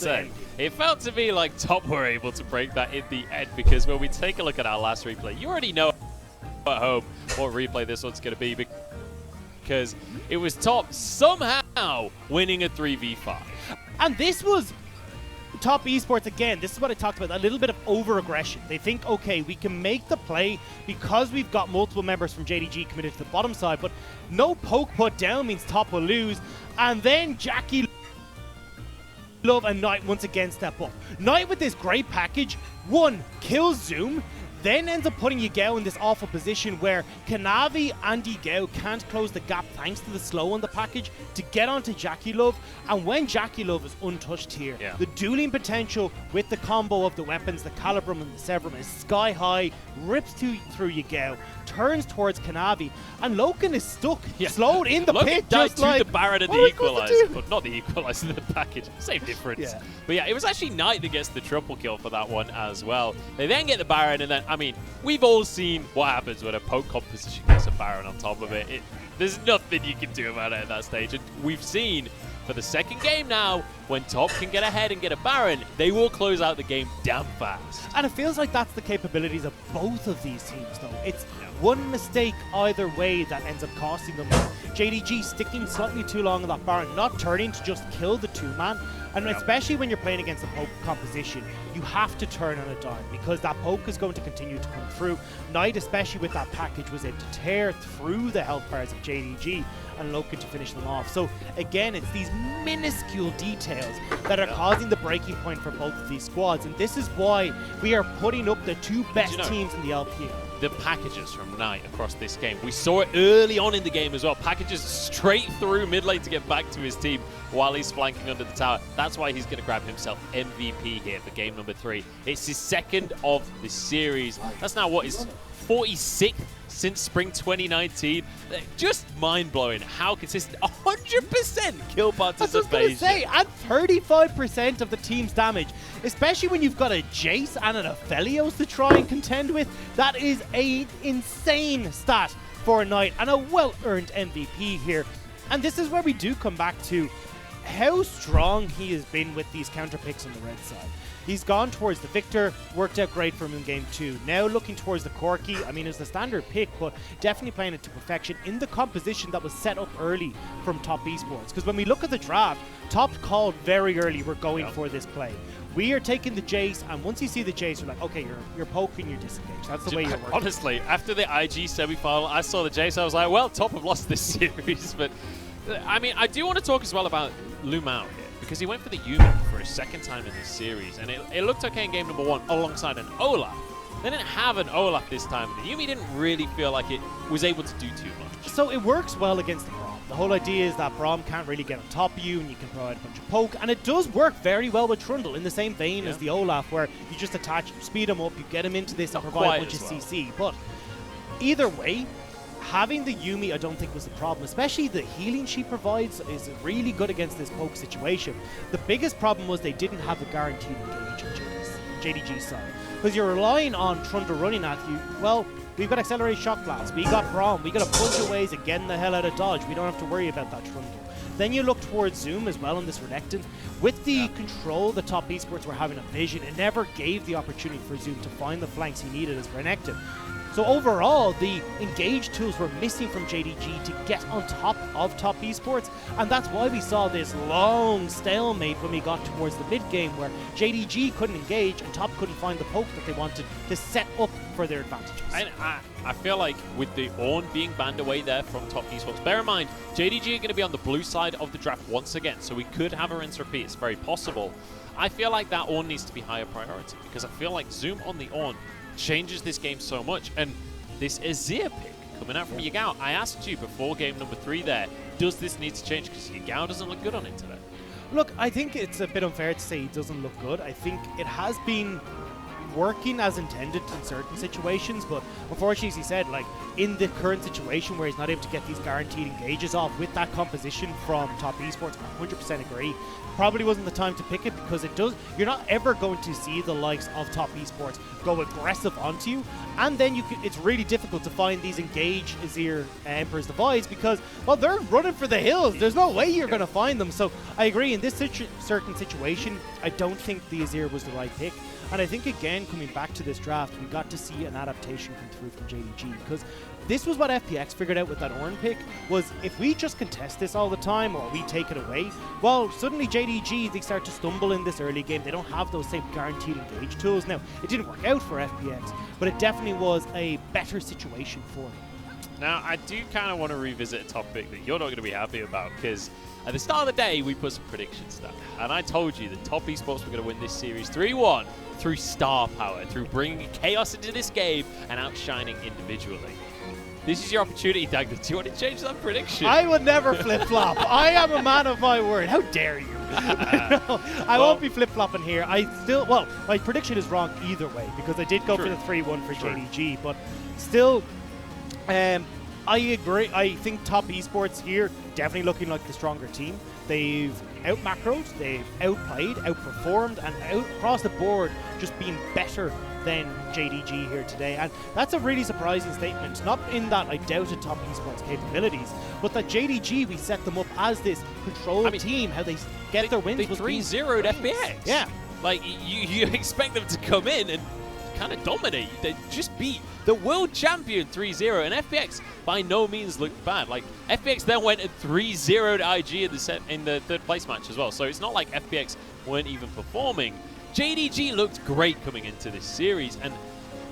it felt to me like Top were able to break that in the end, because when we take a look at our last replay, you already know at home what replay this one's going to be, because it was Top somehow winning a 3v5. And this was Top Esports again. This is what I talked about, a little bit of over-aggression. They think, okay, we can make the play because we've got multiple members from JDG committed to the bottom side, but no poke put down means Top will lose. And then Jackie Love and Knight once again step up. Knight with this great package, one, kills Zoom, then ends up putting Yigao in this awful position where Kanavi and Yigao can't close the gap thanks to the slow on the package to get onto Jackie Love. And when Jackie Love is untouched here, the dueling potential with the combo of the weapons, the Calibrum and the Severum, is sky high, rips through Yigao, turns towards Kanavi, and Loken is stuck, slowed in the pit, just like the Baron and the Equalizer, but not the Equalizer, the package, same difference. But yeah, it was actually Knight that gets the triple kill for that one as well. They then get the Baron, and then, I mean, we've all seen what happens when a poke composition gets a Baron on top of it. There's nothing you can do about it at that stage, and we've seen for the second game now, when Top can get ahead and get a Baron, they will close out the game damn fast. And it feels like that's the capabilities of both of these teams, though. It's one mistake either way that ends up costing them. JDG sticking slightly too long on that Baron, not turning to just kill the 2-man. And especially when you're playing against a poke composition, you have to turn on a dime, because that poke is going to continue to come through. Knight, especially with that package, was able to tear through the health bars of JDG and Loken to finish them off. So again, it's these minuscule details that are causing the breaking point for both of these squads, and this is why we are putting up the 2 best teams in the LPL. The packages from Knight across this game. We saw it early on in the game as well. Packages straight through mid lane to get back to his team while he's flanking under the tower. That's why he's going to grab himself MVP here for game number 3. It's his second of the series. That's now what is 46th since spring 2019. Just mind-blowing how consistent. 100% kill participation. That's what I was going to say, and 35% of the team's damage, especially when you've got a Jace and an Aphelios to try and contend with. That is an insane stat for a Knight, and a well-earned MVP here. And this is where we do come back to how strong he has been with these counter picks on the red side. He's gone towards the Victor, worked out great for him in game 2. Now looking towards the Corki, I mean, it's the standard pick, but definitely playing it to perfection in the composition that was set up early from Top Esports. Because when we look at the draft, Top called very early, we're going for this play. We are taking the Jace, and once you see the Jace, you're like, okay, you're poking, you're disengaged. That's the way you're working. Honestly, after the IG semi-final, I saw the Jace, I was like, well, Top have lost this series. But, I mean, I do want to talk as well about Lumao here, because he went for the Yuumi for a second time in this series, and it looked okay in game number 1 alongside an Olaf. They didn't have an Olaf this time. The Yuumi didn't really feel like it was able to do too much. So it works well against the Braum. The whole idea is that Braum can't really get on top of you and you can provide a bunch of poke, and it does work very well with Trundle in the same vein as the Olaf, where you just attach, speed him up, you get him into this and provide a bunch of CC. But either way, having the Yuumi I don't think was the problem, especially the healing she provides is really good against this poke situation. The biggest problem was they didn't have a guaranteed engage on JDG's side, because you're relying on Trundle running at you. Well, we've got Accelerated Shock Blast, we got Braum, we got a bunch of ways of getting the hell out of dodge. We don't have to worry about that Trundle. Then you look towards Zoom as well on this Renekton. With the control the top esports were having a vision, it never gave the opportunity for Zoom to find the flanks he needed as Renekton. So overall, the engage tools were missing from JDG to get on top of top esports, and that's why we saw this long stalemate when we got towards the mid game, where JDG couldn't engage and top couldn't find the poke that they wanted to set up for their advantages. And I feel like with the Ornn being banned away there from top esports, bear in mind, JDG are going to be on the blue side of the draft once again, so we could have a rinse repeat. It's very possible. I feel like that Ornn needs to be higher priority, because I feel like Zoom on the Ornn changes this game so much. And this Azir pick coming out from Yagao, I asked you before game number 3 there, does this need to change? Because Yagao doesn't look good on it today. Look, I think it's a bit unfair to say he doesn't look good. I think it has been working as intended in certain situations, but unfortunately, as he said, like in the current situation where he's not able to get these guaranteed engages off with that composition from top esports, I 100% agree. Probably wasn't the time to pick it, because it does. You're not ever going to see the likes of top esports go aggressive onto you, and then it's really difficult to find these engage Azir Emperor's Divides, because, well, they're running for the hills. There's no way you're going to find them. So I agree, in this certain situation, I don't think the Azir was the right pick. And I think, again, coming back to this draft, we got to see an adaptation come through from JDG, because this was what FPX figured out with that Ornn pick, was if we just contest this all the time or we take it away, well, suddenly JDG, they start to stumble in this early game. They don't have those same guaranteed engage tools. Now, it didn't work out for FPX, but it definitely was a better situation for them. Now, I do kind of want to revisit a topic that you're not going to be happy about, because at the start of the day, we put some predictions down, and I told you that top esports were going to win this series 3-1 through star power, through bringing chaos into this game and outshining individually. This is your opportunity, Dagda. Do you want to change that prediction? I would never flip-flop. I am a man of my word. How dare you? No, I won't be flip-flopping here. My prediction is wrong either way, because I did go for the 3-1 for JDG, but still, I agree. I think top esports here definitely looking like the stronger team. They've out-macroed, they've outplayed, outperformed, and across the board just being better than JDG here today. And that's a really surprising statement. Not in that I doubted top esports capabilities, but that JDG, we set them up as this controlled team, how they get their wins. They 3-0'd FPX. Yeah. Like, you expect them to come in and kind of dominate. They just beat the world champion 3-0, and FPX by no means looked bad. Like, FPX then went and 3-0'd IG in the third place match as well, so it's not like FPX weren't even performing. JDG looked great coming into this series, and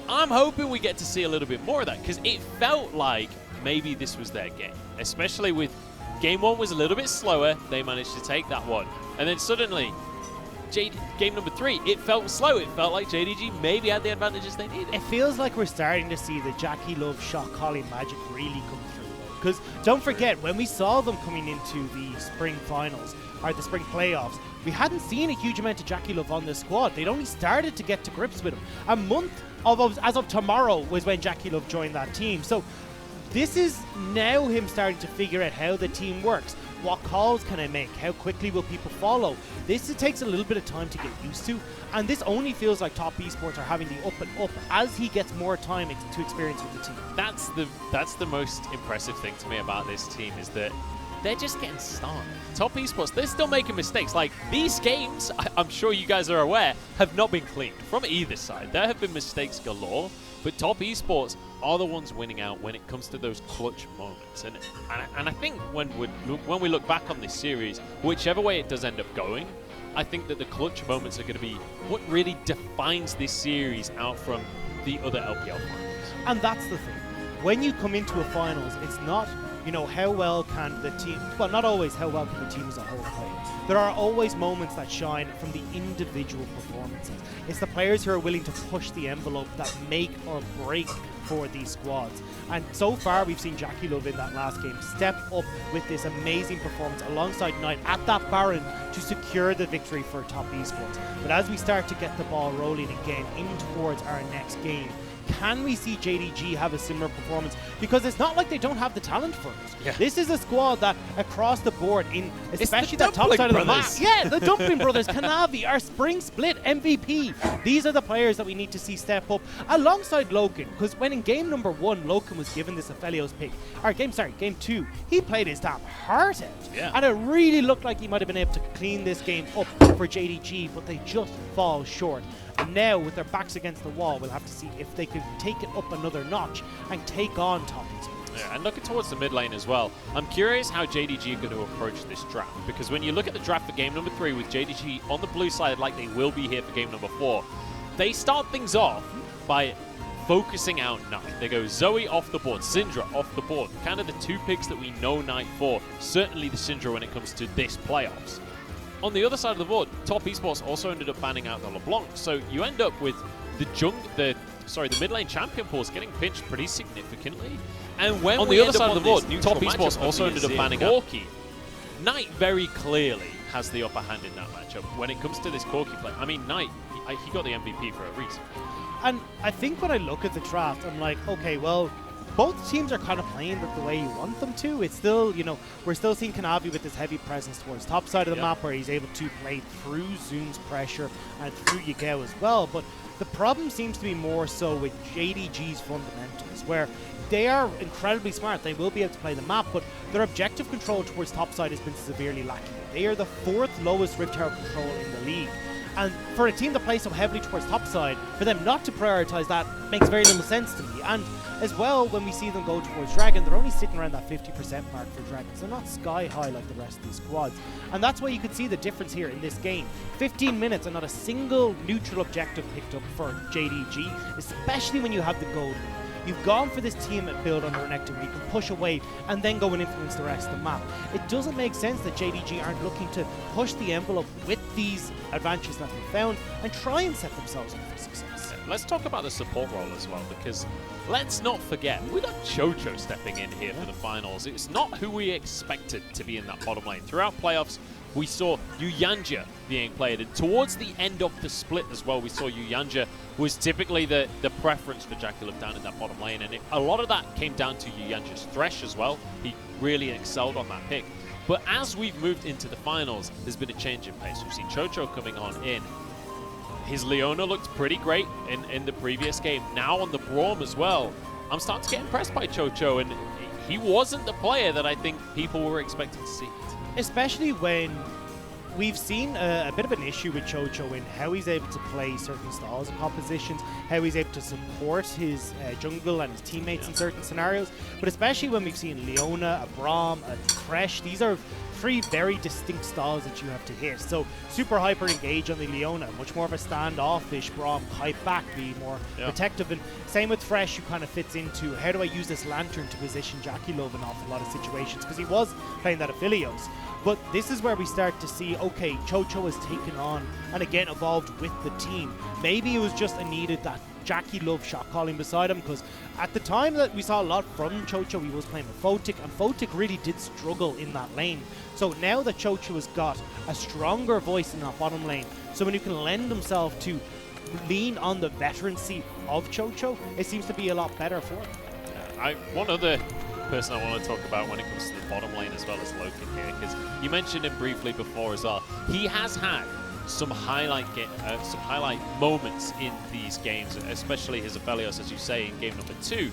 I'm hoping we get to see a little bit more of that, because it felt like maybe this was their game, especially with game 1 was a little bit slower. They managed to take that one, and then suddenly game number 3, it felt slow. It felt like JDG maybe had the advantages they needed. It feels like we're starting to see the Jackie Love Shock Collie magic really come through. Because don't forget, when we saw them coming into the spring finals, or the spring playoffs, we hadn't seen a huge amount of Jackie Love on this squad. They'd only started to get to grips with him. A month as of tomorrow was when Jackie Love joined that team. So this is now him starting to figure out how the team works. What calls can I make? How quickly will people follow? This takes a little bit of time to get used to, and this only feels like top esports are having the up and up as he gets more time to experience with the team. That's the most impressive thing to me about this team, is that they're just getting started. Top esports, they're still making mistakes. Like, these games, I'm sure you guys are aware, have not been cleaned from either side. There have been mistakes galore, but top esports are the ones winning out when it comes to those clutch moments. And I think when we look back on this series, whichever way it does end up going, I think that the clutch moments are going to be what really defines this series out from the other LPL finals. And that's the thing. When you come into a finals, it's not, how well can the team, well, not always how well can the team as a whole play. There are always moments that shine from the individual performances. It's the players who are willing to push the envelope that make or break for these squads. And so far, we've seen Jackie Love in that last game step up with this amazing performance alongside Knight at that Baron to secure the victory for Top Esports. But as we start to get the ball rolling again in towards our next game, can we see JDG have a similar performance? Because it's not like they don't have the talent for it. Yeah. This is a squad that across the board, in especially the that top Dumpling side of the map. brothers. Yeah, the Dumpling brothers, Kanavi, our spring split MVP. These are the players that we need to see step up alongside Loken. Because when in game number 1, Loken was given this Aphelios pick, or game 2, he played his damn heart out. Yeah. And it really looked like he might have been able to clean this game up for JDG, but they just fall short. And now, with their backs against the wall, we'll have to see if they could take it up another notch and take on Top Esports. Yeah, and looking towards the mid lane as well, I'm curious how JDG are going to approach this draft. Because when you look at the draft for game number 3 with JDG on the blue side like they will be here for game number 4, they start things off by focusing out Knight. They go Zoe off the board, Syndra off the board. Kind of the 2 picks that we know Knight for. Certainly the Syndra when it comes to this playoffs. On the other side of the board, Top Esports also ended up banning out the LeBlanc, so you end up with the mid lane champion pools getting pinched pretty significantly. And when on the other side of the board, Top Esports also ended up banning out Corki. Knight very clearly has the upper hand in that matchup when it comes to this Corki play. I mean, Knight, he got the MVP for a reason. And I think when I look at the draft, I'm like, okay, well, both teams are kind of playing the way you want them to. It's still, we're still seeing Kanavi with this heavy presence towards top side of the map where he's able to play through Zoom's pressure and through Yagao as well. But the problem seems to be more so with JDG's fundamentals, where they are incredibly smart. They will be able to play the map, but their objective control towards top side has been severely lacking. They are the 4th lowest Rip Tower control in the league. And for a team that plays so heavily towards top side, for them not to prioritize that makes very little sense to me. And as well, when we see them go towards Dragon, they're only sitting around that 50% mark for Dragons. They're not sky high like the rest of these squads. And that's why you could see the difference here in this game. 15 minutes and not a single neutral objective picked up for JDG, especially when you have the gold. You've gone for this team at build on the Renekton where you can push away and then go and influence the rest of the map. It doesn't make sense that JDG aren't looking to push the envelope with these advantages that they found and try and set themselves up for success. Let's talk about the support role as well, because let's not forget, we got Chocho stepping in here for the finals. It's not who we expected to be in that bottom lane. Throughout playoffs, we saw Yuyanja being played, and towards the end of the split as well, we saw Yuyanja was typically the preference for Jackulov down in that bottom lane, and a lot of that came down to Yuyanja's Thresh as well. He really excelled on that pick. But as we've moved into the finals, there's been a change in pace. We've seen Chocho coming on in. His Leona looked pretty great in the previous game. Now on the Braum as well, I'm starting to get impressed by Chocho, and he wasn't the player that I think people were expecting to see. Especially when we've seen a bit of an issue with Chocho in how he's able to play certain styles of compositions, how he's able to support his jungle and his teammates in certain scenarios, but especially when we've seen Leona, a Braum, a Thresh. These are 3 very distinct styles that you have to hit. So super hyper engage on the Leona, much more of a standoffish Braum, hype back, be more protective. And same with Thresh, who kind of fits into how do I use this lantern to position Jackie Love in an awful lot of situations, because he was playing that Aphelios. But this is where we start to see, okay, Chocho has taken on and again evolved with the team. Maybe it was just needed that Jackie Love shot calling beside him, because at the time that we saw a lot from Chocho, he was playing with Photic, and Photic really did struggle in that lane. So now that Chocho has got a stronger voice in that bottom lane, someone who can lend himself to lean on the veterancy of Chocho, it seems to be a lot better for him. One other person I want to talk about when it comes to the bottom lane as well as Loken here, because you mentioned him briefly before as well. He has had some highlight moments in these games, especially his Aphelios, as you say, in game number 2.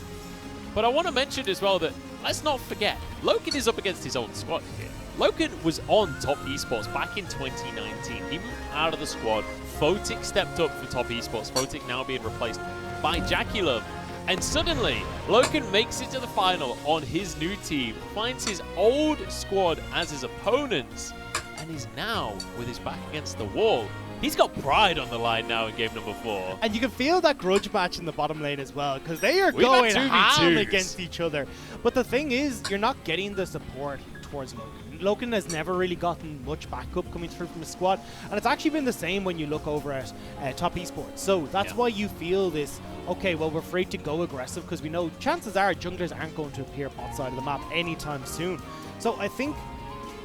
But I want to mention as well that let's not forget, Loken is up against his own squad here. Loken was on Top Esports back in 2019. He moved out of the squad. Photic stepped up for Top Esports. Photic now being replaced by Jackulov. And suddenly, Loken makes it to the final on his new team, finds his old squad as his opponents, and is now with his back against the wall. He's got pride on the line now in game number 4. And you can feel that grudge match in the bottom lane as well, because they are We've going had ham 2v2s against each other. But the thing is, you're not getting the support towards Loken. Loken has never really gotten much backup coming through from the squad, and it's actually been the same when you look over at Top Esports. So that's why you feel this okay, well, we're free to go aggressive because we know chances are junglers aren't going to appear bot side of the map anytime soon. So I think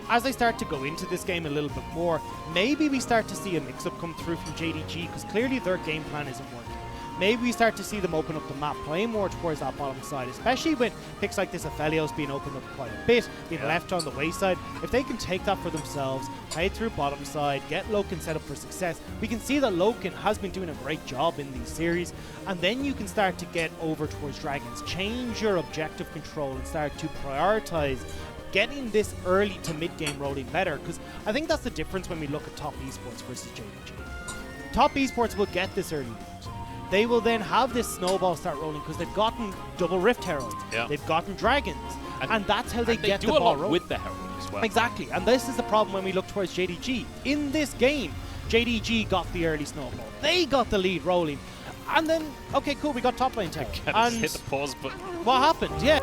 as I start to go into this game a little bit more, maybe we start to see a mix-up come through from JDG because clearly their game plan isn't working. Maybe we start to see them open up the map, play more towards that bottom side, especially when picks like this Aphelios being opened up quite a bit, being left on the wayside. If they can take that for themselves, play through bottom side, get Loken set up for success, we can see that Loken has been doing a great job in these series, and then you can start to get over towards Dragons, change your objective control and start to prioritize getting this early to mid-game rolling better, because I think that's the difference when we look at top esports versus JDG. Top esports will get this early lead. They will then have this snowball start rolling because they've gotten double Rift Herald, they've gotten Dragons, and that's how they get the ball rolling. Do a lot with the Herald as well. Exactly, and this is the problem when we look towards JDG. In this game, JDG got the early snowball. They got the lead rolling. And then, okay, cool, we got top lane tower. And hit the pause button. What happened? Yeah.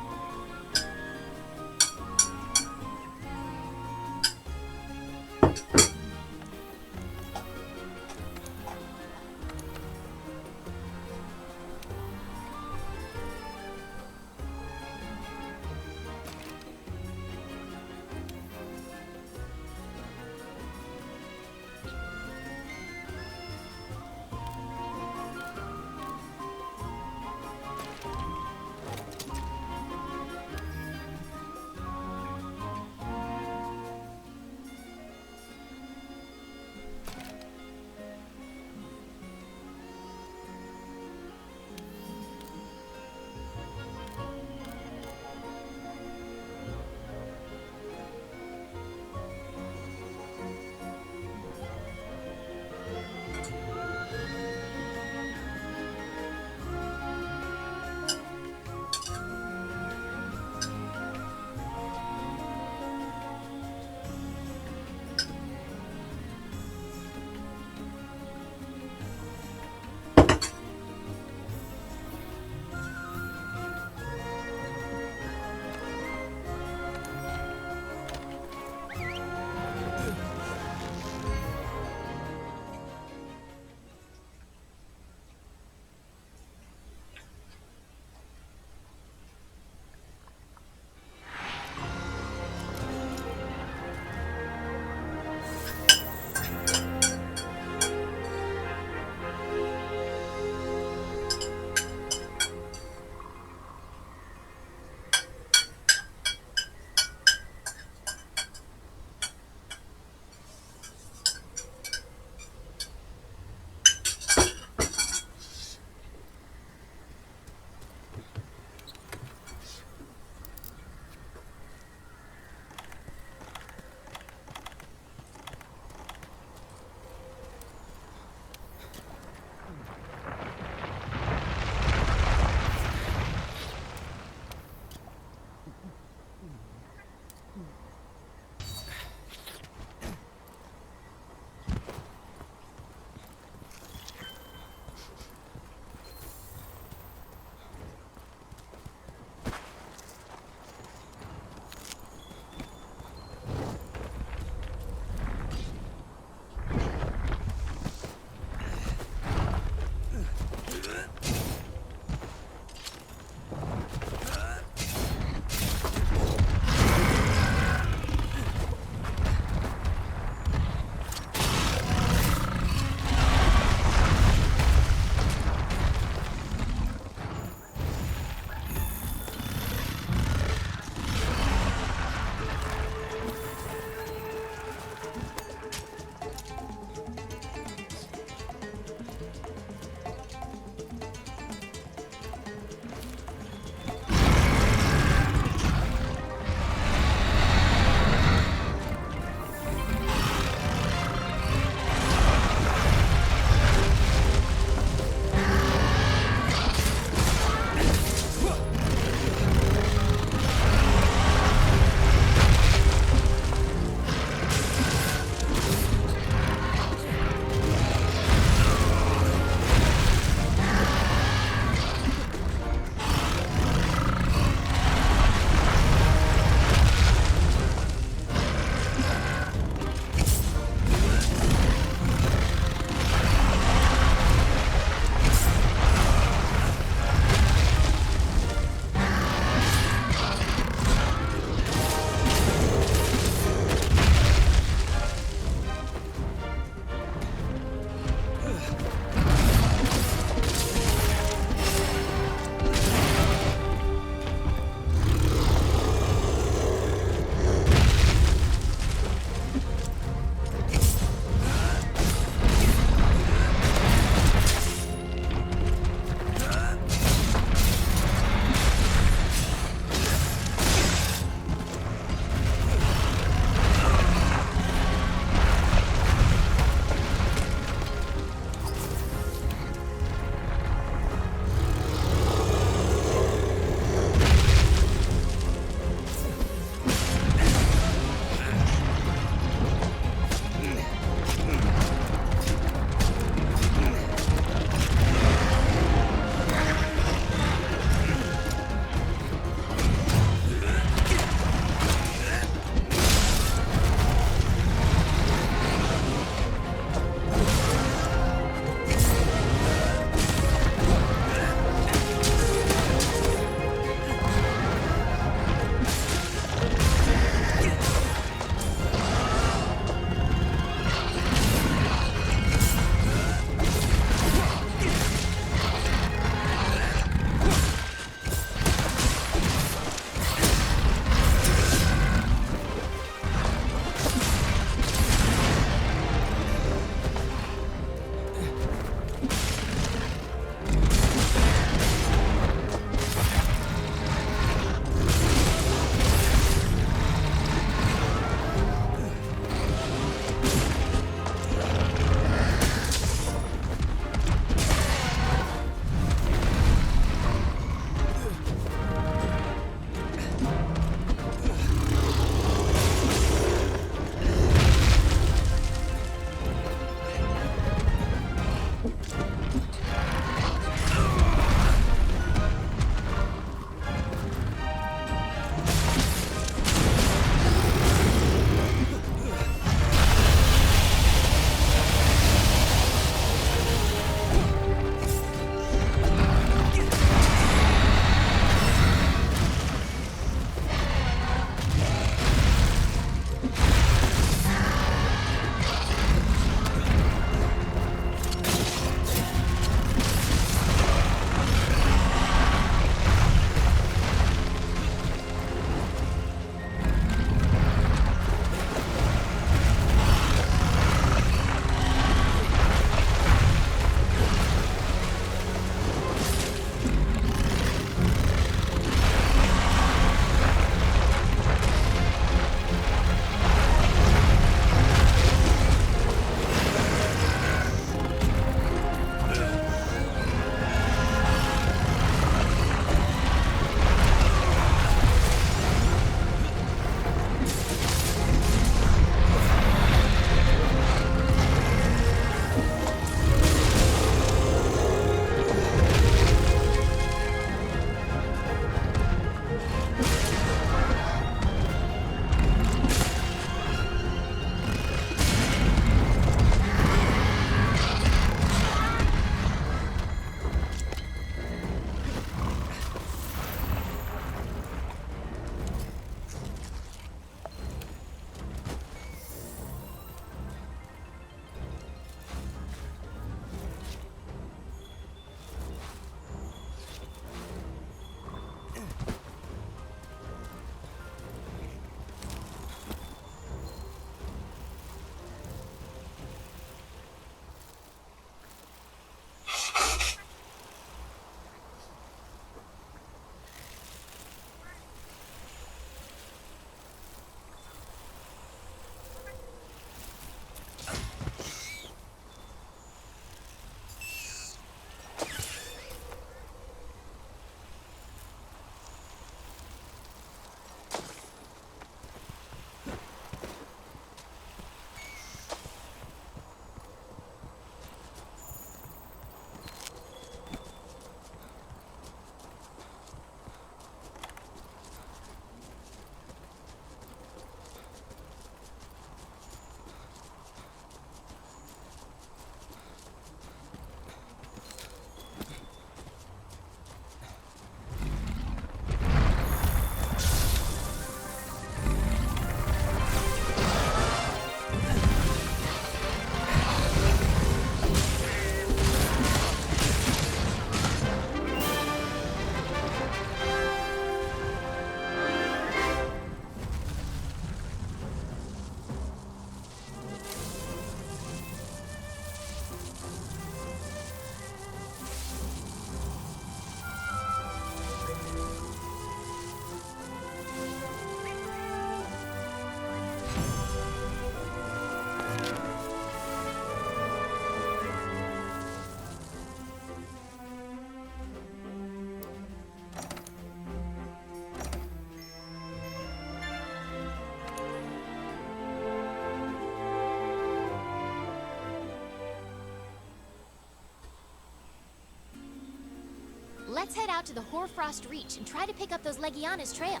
Let's head out to the Hoarfrost Reach and try to pick up those Legiana's trail.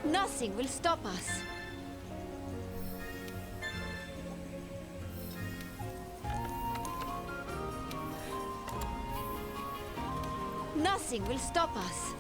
Nothing will stop us. Nothing will stop us.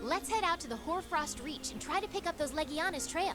Let's head out to the Hoarfrost Reach and try to pick up those Legiana's trail.